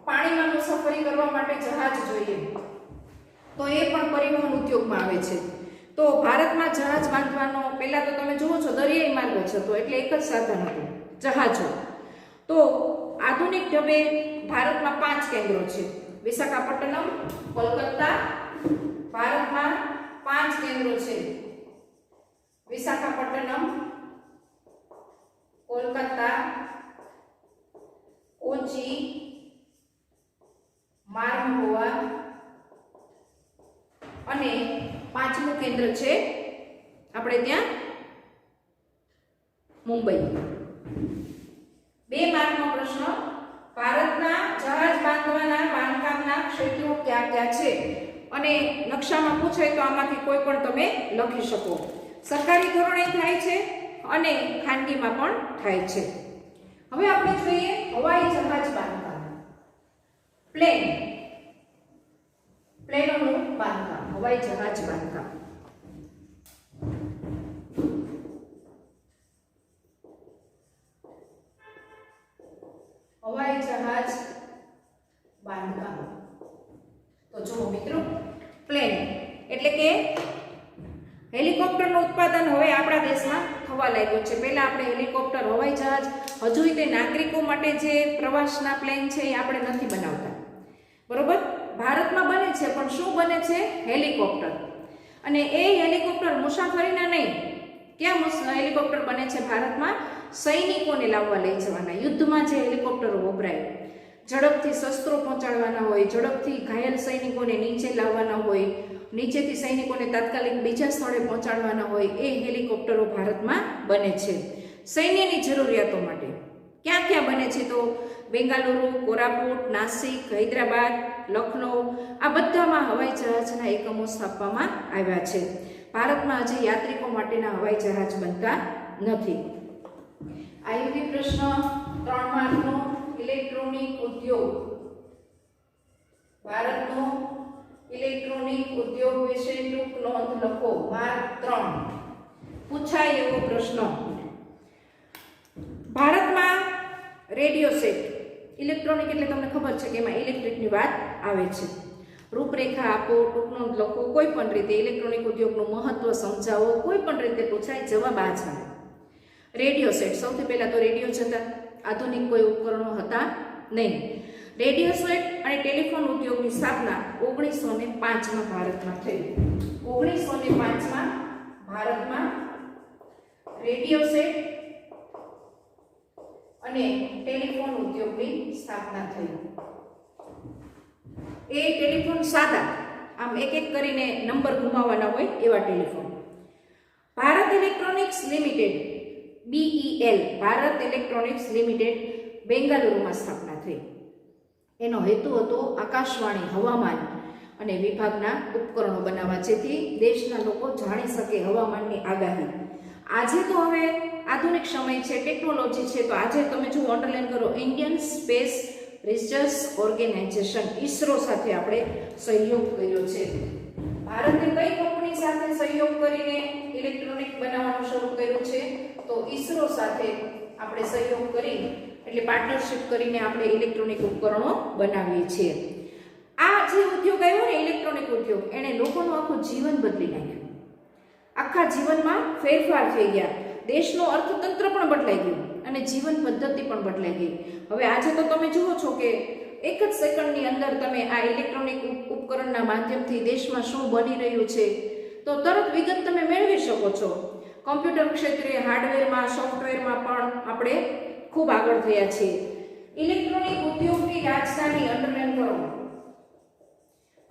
પાણીમાં મુસાફરી કરવા માટે જહાજ જોઈએ તો એ પણ પરિવહન ઉદ્યોગમાં આવે છે. તો ભારતમાં જહાજ બાંધવાનો પહેલા તો તમે જુઓ છો દરિયાઈ માર્ગ જ હતો, એટલે એક જ સાધન હતું, જહાજો. તો આધુનિક ઢબે ભારતમાં 5 કેન્દ્રો છે. વિશાખાપટ્ટનમ, કોલકાતા. ભારતમાં 5 કેન્દ્રો છે. વિશાખાપટ્ટનમ, કોલકાતા, કોચી, માર્મગોવા અને 5મું કેન્દ્ર છે આપણે ત્યાં મુંબઈ. 2 માર્કનો પ્રશ્ન. ભારતના જહાજ બાંધકામના ક્ષેત્રો કયા કયા છે? અને નકશામાં પૂછાય તો આમાંથી કોઈ પણ તમે લખી શકો. સરકારી ધોરણે થાય છે અને ખાનગીમાં પણ થાય છે. હવે આપણે જોઈએ હવાઈ જહાજ બાંધકામ. પ્લેનોનું બાંધકામ, હવાઈ જહાજ બાંધકામ. હવાઈ જહાજ બાંધકામ. તો જુઓ મિત્રો, પ્લેન એટલે કે હેલિકોપ્ટરનું ઉત્પાદન હવે આપણા દેશમાં થવા લાગ્યું છે. પહેલા આપણે હેલિકોપ્ટર, હવાઈ જહાજ, હજુય તે નાગરિકો માટે જે પ્રવાસના પ્લેન છે એ આપણે નથી બનાવતા, બરોબર? ભારતમાં બને છે, પણ શું બને છે? હેલિકોપ્ટર. અને એ હેલિકોપ્ટર મુસાફરીના નહીં. ક્યાં હેલિકોપ્ટર બને છે ભારતમાં? સૈનિકોને લાવવા લઈ જવાના. યુદ્ધમાં જે હેલિકોપ્ટરો વપરાય, ઝડપથી શસ્ત્રો પહોંચાડવાના હોય, ઝડપથી ઘાયલ સૈનિકોને નીચે લાવવાના હોય, નીચેથી સૈનિકોને તાત્કાલિક બીજા સ્થળે પહોંચાડવાના હોય, એ હેલિકોપ્ટરો ભારતમાં બને છે સૈન્યની જરૂરિયાતો માટે. ક્યાં ક્યાં બને છે? તો બેંગાલુરુ, કોરાપુટ, નાસિક, હૈદરાબાદ, લખનઉ, આ બધામાં હવાઈ જહાજના એકમો સ્થાપવામાં આવ્યા છે. ભારતમાં હજી યાત્રિકો માટેના હવાઈ જહાજ બનતા નથી. આયુર્વેદ પ્રશ્ન 3 માર્કનો. ઇલેક્ટ્રોનિક ઉદ્યોગ. ભારતનો ઇલેક્ટ્રોનિક ઉદ્યોગ વિશે ટૂંક નોંધ લખો. માર્ક 3. પૂછાય એવો પ્રશ્ન. ભારતમાં રેડિયો સેટ. ઇલેક્ટ્રોનિક એટલે તમને ખબર છે કે એમાં ઇલેક્ટ્રિકની વાત આવે છે. રૂપરેખા આપો, ટૂંક નોંધ લખો, કોઈ પણ રીતે ઇલેક્ટ્રોનિક ઉદ્યોગનું મહત્વ સમજાવો, કોઈ પણ રીતે પૂછાય, જવાબ આ છે. Radio set. સૌથી પહેલા તો રેડિયો જ હતા, આધુનિક કોઈ ઉપકરણો હતા નહીં. રેડિયો સેટ અને ટેલિફોન ઉદ્યોગની સ્થાપના 1905માં ભારતમાં થઈ. 1905માં ભારતમાં રેડિયો સેટ અને ટેલિફોન ઉદ્યોગની સ્થાપના થઈ. એ ટેલિફોન સાદા, આમ એક એક કરીને નંબર ઘુમાવવાના હોય એવા telephone. Bharat Electronics Limited, BEL, Bharat Electronics Limited, બેંગાલુરુમાં સ્થાપના થઈ. એનો હેતુ હતો આકાશવાણી, હવામાન અને વિભાગના ઉપકરણો બનાવવા, જેથી દેશના લોકો જાણી શકે હવામાનની આગાહી. આજે તો હવે આધુનિક સમય છે, ટેકનોલોજી છે, તો આજે તમે જો અંડરલાઈન કરો, Indian Space Research Organisation, ISRO સાથે આપણે સહયોગ કર્યો છે. ભારતે કઈ કંપની સાથે સહયોગ કરીને ઇલેક્ટ્રોનિક બનાવવાનું શરૂ કર્યું છે? તો ISRO સાથે આપણે સહયોગ કરી એટલે પાર્ટનરશિપ કરીને આપણે ઇલેક્ટ્રોનિક ઉપકરણો બનાવીએ છીએ. આ જે ઉદ્યોગ આવ્યો ને ઇલેક્ટ્રોનિક ઉદ્યોગ, એણે લોકોનું આખું જીવન બદલી નાખ્યું. આખા જીવનમાં ફેરફાર થઈ ગયા. દેશનું અર્થતંત્ર પણ બદલાઈ ગયું અને જીવન પદ્ધતિ પણ બદલાઈ ગઈ. હવે આજે તો તમે જુઓ છો કે એક જ સેકન્ડની અંદર તમે આ ઇલેક્ટ્રોનિક ઉપકરણના માધ્યમથી દેશમાં શું બની રહ્યું છે તો તરત વિગત તમે મેળવી શકો છો. કોમ્પ્યુટર ક્ષેત્રે, હાર્ડવેરમાં, સોફ્ટવેરમાં પણ આપણે ખૂબ આગળ થયા છીએ. ઇલેક્ટ્રોનિક ઉદ્યોગની રાજધાની અંડરલાઈન કરો.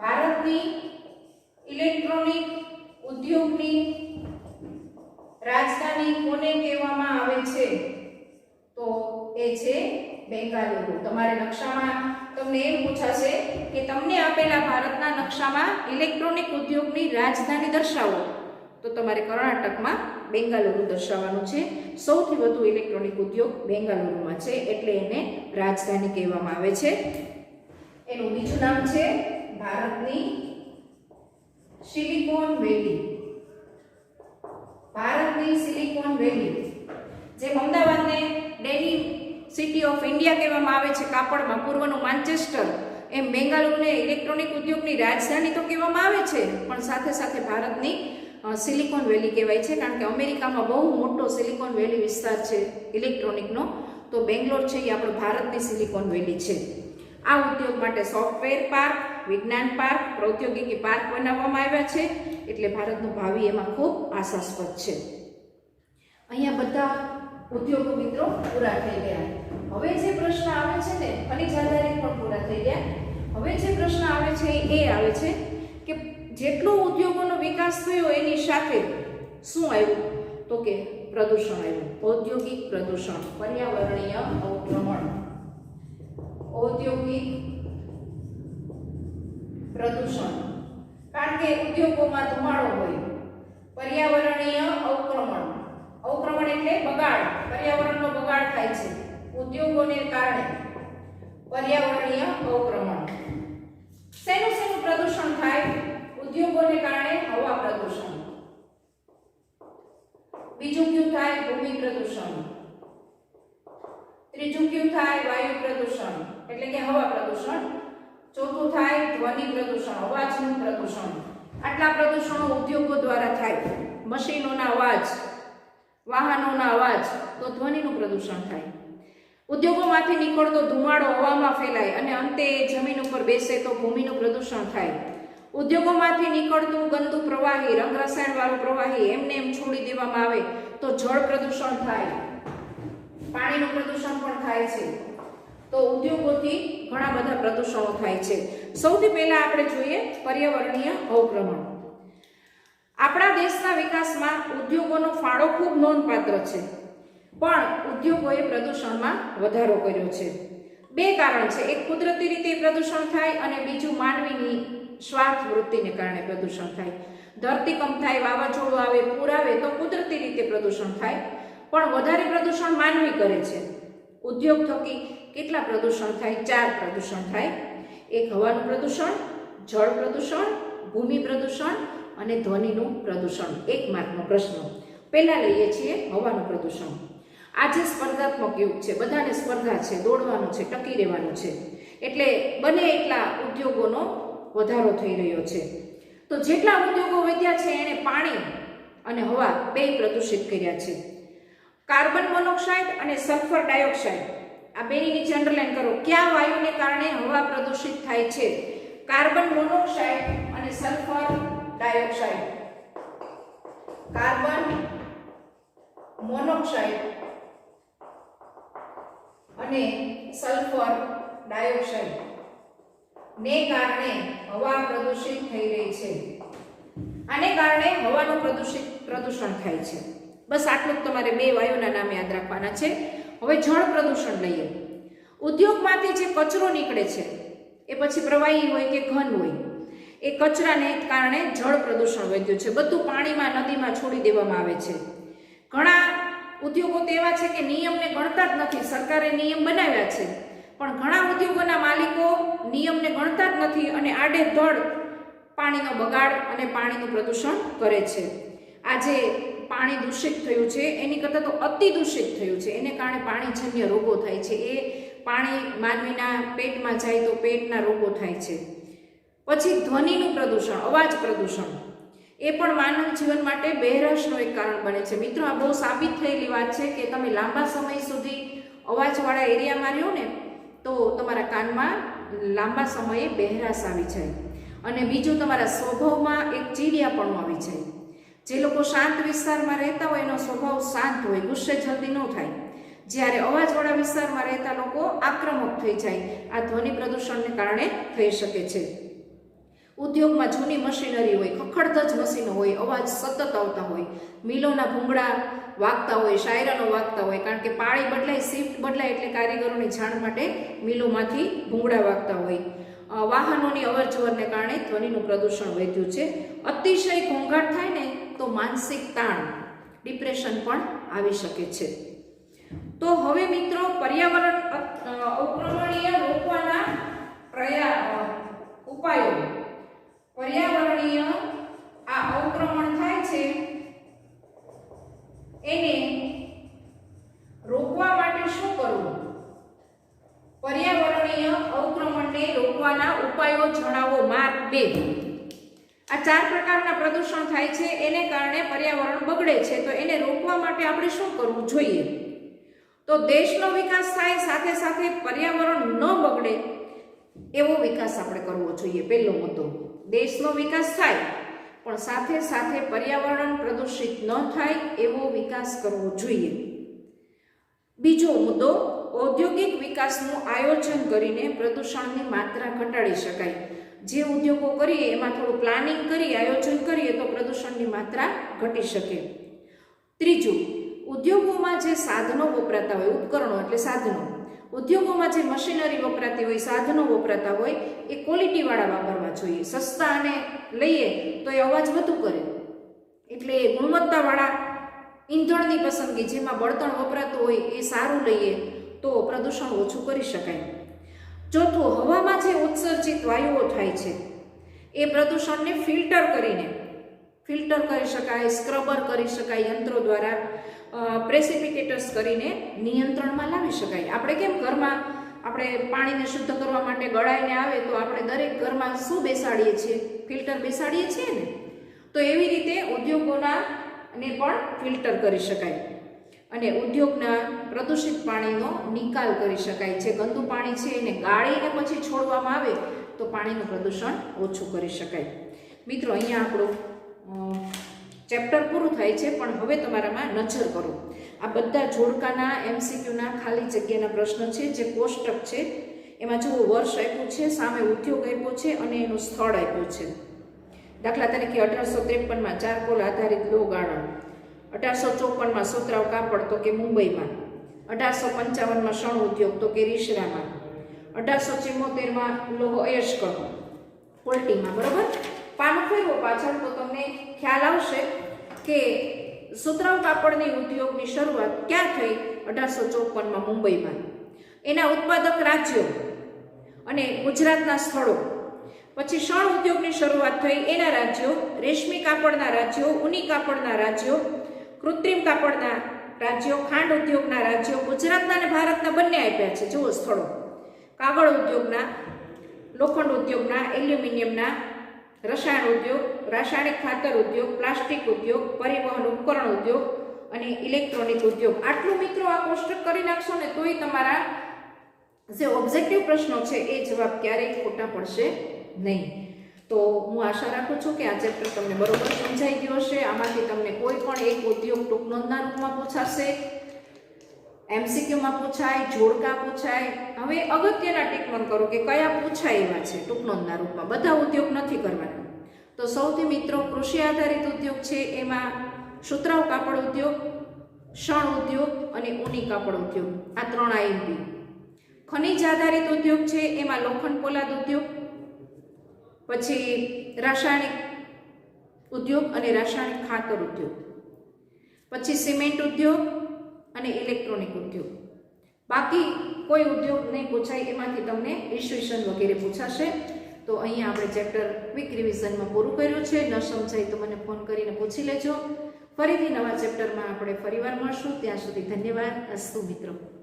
ભારતની ઇલેક્ટ્રોનિક ઉદ્યોગની રાજધાની કોને કહેવામાં આવે છે? તો એ છે બેંગાલુરુ. તમારે નકશામાં તમને એમ પૂછાશે કે તમને આપેલા ભારતના નકશામાં ઇલેક્ટ્રોનિક ઉદ્યોગની રાજધાની દર્શાવો, તો તમારે કર્ણાટકમાં બેંગાલુરુ દર્શાવવાનું છે. સૌથી વધુ ઇલેક્ટ્રોનિક ઉદ્યોગ બેંગાલુરુમાં છે, એટલે એને રાજધાની કહેવામાં આવે છે. એનું બીજું નામ છે ભારતની સિલિકોન વેલી. ભારતની સિલિકોન વેલી. જેમ અમદાવાદને ડેરી સિટી ઓફ ઇન્ડિયા કહેવામાં આવે છે કાપડમાં, પૂર્વનું માન્ચેસ્ટર, એમ બેંગાલુરુને ઇલેક્ટ્રોનિક ઉદ્યોગની રાજધાની તો કહેવામાં આવે છે, પણ સાથે સાથે ભારતની સિલિકોન વેલી કહેવાય છે. કારણ કે અમેરિકામાં બહુ મોટો સિલિકોન વેલી વિસ્તાર છે ઇલેક્ટ્રોનિકનો, તો બેંગ્લોર છે એ આપણો ભારતની સિલિકોન વેલી છે. આ ઉદ્યોગ માટે સોફ્ટવેર પાર્ક, વિજ્ઞાન પાર્ક, પ્રૌદ્યોગિકી પાર્ક બનાવવામાં આવ્યા છે, એટલે ભારતનું ભાવિ એમાં ખૂબ આશાસ્પદ છે. અહીંયા બધા ઉદ્યોગો મિત્રો પૂરા થઈ ગયા. હવે જે પ્રશ્ન આવે છે ને, ખનિજ આધારિત પણ પૂરા થઈ ગયા. હવે જે પ્રશ્ન આવે છે એ આવે છે કે જેટલો ઉદ્યોગોનો વિકાસ થયો એની સાથે શું આવ્યું? તો કે પ્રદૂષણ આવ્યું. ઔદ્યોગિક પ્રદૂષણ, પર્યાવરણીય અવક્રમણ. ઔદ્યોગિક પ્રદૂષણ, કારણ કે ઉદ્યોગોમાં ધુમાડો હોય. પર્યાવરણીય અવક્રમણ, અવક્રમણ એટલે બગાડ, પર્યાવરણનો બગાડ થાય છે ઉદ્યોગોને કારણે. પર્યાવરણીય અવક્રમણ. શેનું શેનું પ્રદૂષણ થાય ઉદ્યોગોને કારણે? હવા પ્રદૂષણ. બીજું કયું થાય? ભૂમિ પ્રદૂષણ. ત્રીજું કયું થાય? વાયુ પ્રદૂષણ એટલે કે હવા પ્રદૂષણ. ચોથું થાય ધ્વનિ પ્રદૂષણ, અવાજનું પ્રદૂષણ. આટલા પ્રદૂષણો ઉદ્યોગો દ્વારા થાય. મશીનોના અવાજ, વાહનોના અવાજ, તો ધ્વનિનું પ્રદૂષણ થાય. ઉદ્યોગોમાંથી નીકળતો ધુમાડો હવામાં ફેલાય અને અંતે જમીન ઉપર બેસે તો ભૂમિનું પ્રદૂષણ થાય. ઉદ્યોગોમાંથી નીકળતું ગંદુ પ્રવાહી, રંગરસાયણ વાળું પ્રવાહી એમને એમ છોડી દેવામાં આવે તો જળ પ્રદૂષણ થાય. પાણીનું પ્રદૂષણ પણ થાય છે. તો ઉદ્યોગોથી ઘણા બધા પ્રદૂષણો થાય છે. સૌથી પહેલા આપણે જોઈએ પર્યાવરણીય અવક્રમણ. આપણા દેશના વિકાસમાં ઉદ્યોગોનો ફાળો ખૂબ નોંધપાત્ર છે, પણ ઉદ્યોગોએ પ્રદૂષણમાં વધારો કર્યો છે. બે કારણ છે. એક કુદરતી રીતે પ્રદૂષણ થાય અને બીજું માનવીની સ્વાર્થ વૃત્તિને કારણે પ્રદૂષણ થાય. ધરતીકંપ થાય, વાવાઝોડું આવે, પૂર આવે તો કુદરતી રીતે પ્રદૂષણ થાય, પણ વધારે પ્રદૂષણ માનવી કરે છે. ઉદ્યોગ થકી કેટલા પ્રદૂષણ થાય? 4 પ્રદૂષણ થાય. એક હવાનું પ્રદૂષણ, જળ પ્રદૂષણ, ભૂમિ પ્રદૂષણ અને ધ્વનિનું પ્રદૂષણ. 1 માર્કનો પ્રશ્ન. પહેલા લઈએ છીએ હવાનું પ્રદૂષણ. આજે સ્પર્ધાત્મક યુગ છે, બધાને સ્પર્ધા છે, દોડવાનું છે, ટકી રહેવાનું છે, એટલે બને એટલા ઉદ્યોગોનો વધારો થઈ રહ્યો છે. તો જેટલા ઉદ્યોગો વધ્યા છે એણે પાણી અને હવા બે પ્રદૂષિત કર્યા છે. કાર્બન મોનોક્સાઇડ અને સલ્ફર ડાયોક્સાઇડ, આ બેની નીચે અંડરલાઈન કરો. કયા વાયુને કારણે હવા પ્રદૂષિત થાય છે? કાર્બન મોનોક્સાઇડ અને સલ્ફર ડાયોક્સાઇડ. કાર્બન મોનોક્સાઇડ અને સલ્ફર ડાયોક્સાઇડ ને કારણે હવા પ્રદૂષિત થઈ રહી છે. આને કારણે હવાનું પ્રદૂષણ થાય છે. બસ આટલું જ તમારે 2 વાયુના નામ યાદ રાખવાના છે. હવે જળ પ્રદૂષણ લઈએ. ઉદ્યોગમાંથી જે કચરો નીકળે છે એ પછી પ્રવાહી હોય કે ઘન હોય, એ કચરાને કારણે જળ પ્રદૂષણ વધ્યું છે. બધું પાણીમાં, નદીમાં છોડી દેવામાં આવે છે. ઘણા ઉદ્યોગો તો એવા છે કે નિયમને ગણતા જ નથી. સરકારે નિયમ બનાવ્યા છે, પણ ઘણા ઉદ્યોગોના માલિકો નિયમને ગણતા જ નથી અને આડેધડ પાણીનો બગાડ અને પાણીનું પ્રદૂષણ કરે છે. આજે પાણી દૂષિત થયું છે એની કરતાં તો અતિ દૂષિત થયું છે, એને કારણે પાણીજન્ય રોગો થાય છે. એ પાણી માનવીના પેટમાં જાય તો પેટના રોગો થાય છે. પછી ધ્વનિનું પ્રદૂષણ, અવાજ પ્રદૂષણ, એ પણ માનવ જીવન માટે બહેરાશનું એક કારણ બને છે. મિત્રો, આ બહુ સાબિત થયેલી વાત છે કે તમે લાંબા સમય સુધી અવાજવાળા એરિયામાં રહ્યો ને તો તમારા કાનમાં લાંબા સમયે બહેરાશ આવી જાય. અને બીજું, તમારા સ્વભાવમાં એક ચીડિયાપણું આવી જાય. જે લોકો શાંત વિસ્તારમાં રહેતા હોય એનો સ્વભાવ શાંત હોય, ગુસ્સે જલ્દી ન થાય. જ્યારે અવાજવાળા વિસ્તારમાં રહેતા લોકો આક્રમક થઈ જાય. આ ધ્વનિ પ્રદૂષણને કારણે થઈ શકે છે. ઉદ્યોગમાં જૂની મશીનરી હોય, ખખડધજ મશીનો હોય, અવાજ સતત આવતા હોય, મિલોના ભૂંગળા વાગતા હોય, શાયરાનો વાગતા હોય, કારણ કે પાળી બદલાય, શિફ્ટ બદલાય એટલે કારીગરોની જાણ માટે મિલોમાંથી ભૂંગળા વાગતા હોય. વાહનોની અવરજવરને કારણે ધ્વનિનું પ્રદૂષણ વધ્યું છે. અતિશય ઘોંઘાટ થાય ને તો માનસિક તાણ, ડિપ્રેશન પણ આવી શકે છે. તો હવે મિત્રો, પર્યાવરણ અવક્રમણીય રોકવાના ઉપાયો. પર્યાવરણીય આ અવક્રમણ થાય છે એને રોકવા માટે શું કરવું? પર્યાવરણીય અવક્રમણને રોકવાના ઉપાયો જણાવો. માર્ક 2. આ 4 પ્રકારના પ્રદૂષણ થાય છે, એને કારણે પર્યાવરણ બગડે છે. તો એને રોકવા માટે આપણે શું કરવું જોઈએ? તો દેશનો વિકાસ થાય, સાથે સાથે પર્યાવરણ ન બગડે એવો વિકાસ આપણે કરવો જોઈએ. પહેલો મુદ્દો, દેશનો વિકાસ થાય પણ સાથે સાથે પર્યાવરણ પ્રદૂષિત ન થાય એવો વિકાસ કરવો જોઈએ. બીજો મુદ્દો, ઔદ્યોગિક વિકાસનું આયોજન કરીને પ્રદૂષણની માત્રા ઘટાડી શકાય. જે ઉદ્યોગો કરીએ એમાં થોડું પ્લાનિંગ કરી, આયોજન કરીએ તો પ્રદૂષણની માત્રા ઘટી શકે. ત્રીજું, ઉદ્યોગોમાં જે સાધનો વપરાતા હોય, ઉપકરણો એટલે સાધનો, ઉદ્યોગોમાં જે મશીનરી વપરાતી હોય, સાધનો વપરાતા હોય, એ ક્વોલિટીવાળા વાપરવા જોઈએ. સસ્તા અને લઈએ તો એ અવાજ વધુ કરે, એટલે એ ગુણવત્તાવાળા ઈંધણની પસંદગી, જેમાં બળતણ વપરાતું હોય એ સારું લઈએ તો પ્રદૂષણ ઓછું કરી શકાય. ચોથું, હવામાં જે ઉત્સર્જિત વાયુઓ થાય છે એ પ્રદૂષણને ફિલ્ટર કરી શકાય, સ્ક્રબર કરી શકાય યંત્રો દ્વારા, પ્રેસિપિટેટર્સ કરીને નિયંત્રણમાં લાવી શકાય. આપણે કેમ ઘરમાં આપણે પાણીને શુદ્ધ કરવા માટે ગળાઈને આવે તો આપણે દરેક ઘરમાં શું બેસાડીએ છીએ? ફિલ્ટર બેસાડીએ છીએ ને. તો એવી રીતે ઉદ્યોગોના ને પણ ફિલ્ટર કરી શકાય અને ઉદ્યોગના પ્રદૂષિત પાણીનો નિકાલ કરી શકાય. જે ગંદુ પાણી છે એને ગાળીને પછી છોડવામાં આવે તો પાણીનું પ્રદૂષણ ઓછું કરી શકાય. મિત્રો, અહીંયા આપણું ચેપ્ટર પૂરું થાય છે, પણ હવે તમારામાં નજર કરો. આ બધા જોડકાના MCQના ખાલી જગ્યાના પ્રશ્ન છે, જે કોષ્ટક છે એમાં જુઓ, વર્ષ આપ્યું છે, સામે ઉદ્યોગ આપ્યો છે અને એનું સ્થળ આપ્યું છે. દાખલા તરીકે 1853માં ચારકોલ આધારિત લો ગાળણ, 1854માં સુતરાવ કાપડ તો કે મુંબઈમાં, 1855માં શણ ઉદ્યોગ તો કે રીસરામાં, 1874માં લોહો અયસ્ક પોલ્ટીમાં. બરોબર, પાનું ફેરવો પાછળ તો તમને ખ્યાલ આવશે કે સુતરાવ કાપડની ઉદ્યોગની શરૂઆત ક્યાં થઈ? 1854માં મુંબઈમાં. એના ઉત્પાદક રાજ્યો અને ગુજરાતના સ્થળો. પછી શણ ઉદ્યોગની શરૂઆત થઈ, એના રાજ્યો, રેશમી કાપડના રાજ્યો, ઊની કાપડના રાજ્યો, કૃત્રિમ કાપડના રાજ્યો, ખાંડ ઉદ્યોગના રાજ્યો, ગુજરાતના અને ભારતના બંને આપ્યા છે. જુઓ સ્થળો, કાગળ ઉદ્યોગના, લોખંડ ઉદ્યોગના, એલ્યુમિનિયમના, રસાયણ ઉદ્યોગ, રાસાયણિક ખાતર ઉદ્યોગ, પ્લાસ્ટિક ઉદ્યોગ, પરિવહન ઉપકરણ ઉદ્યોગ અને ઇલેક્ટ્રોનિક ઉદ્યોગ. આટલું મિત્રો આ કોષ્ટક કરી નાખશો ને તોય તમારા જે ઓબ્જેક્ટિવ પ્રશ્નો છે એ જવાબ ક્યારેય ખોટા પડશે નહીં. તો હું આશા રાખું છું કે આ ચેપ્ટર તમને બરોબર સમજાઈ ગયું હશે. આમાંથી તમને કોઈ પણ એક ઉદ્યોગ ટૂંક નોંધના રૂપમાં પૂછાશે, MCQમાં પૂછાય, જોડકા પૂછાય. હવે અગત્યના ટીક નોંધ કરો કે કયા પૂછાય એવા છે ટૂંક નોંધના રૂપમાં. બધા ઉદ્યોગ નથી કરવાના. તો સૌથી મિત્રો કૃષિ આધારિત ઉદ્યોગ છે એમાં સુતરાવ કાપડ ઉદ્યોગ, શણ ઉદ્યોગ અને ઊની કાપડ ઉદ્યોગ, આ 3 IMP. ખનિજ આધારિત ઉદ્યોગ છે એમાં લોખંડ પોલાદ ઉદ્યોગ, પછી રાસાયણિક ઉદ્યોગ અને રાસાયણિક ખાતર ઉદ્યોગ, પછી સિમેન્ટ ઉદ્યોગ અને ઇલેક્ટ્રોનિક ઉદ્યોગ. બાકી કોઈ ઉદ્યોગ નહીં પૂછાય, એમાંથી તમને ઈસવીસન વગેરે પૂછાશે. તો અહીંયા આપણે ચેપ્ટર ક્વિક રિવિઝનમાં પૂરું કર્યું છે. ન સમજાય તો મને ફોન કરીને પૂછી લેજો. ફરીથી નવા ચેપ્ટરમાં આપણે ફરીવાર મળશું. ત્યાં સુધી ધન્યવાદ. અસ્તુ મિત્રો.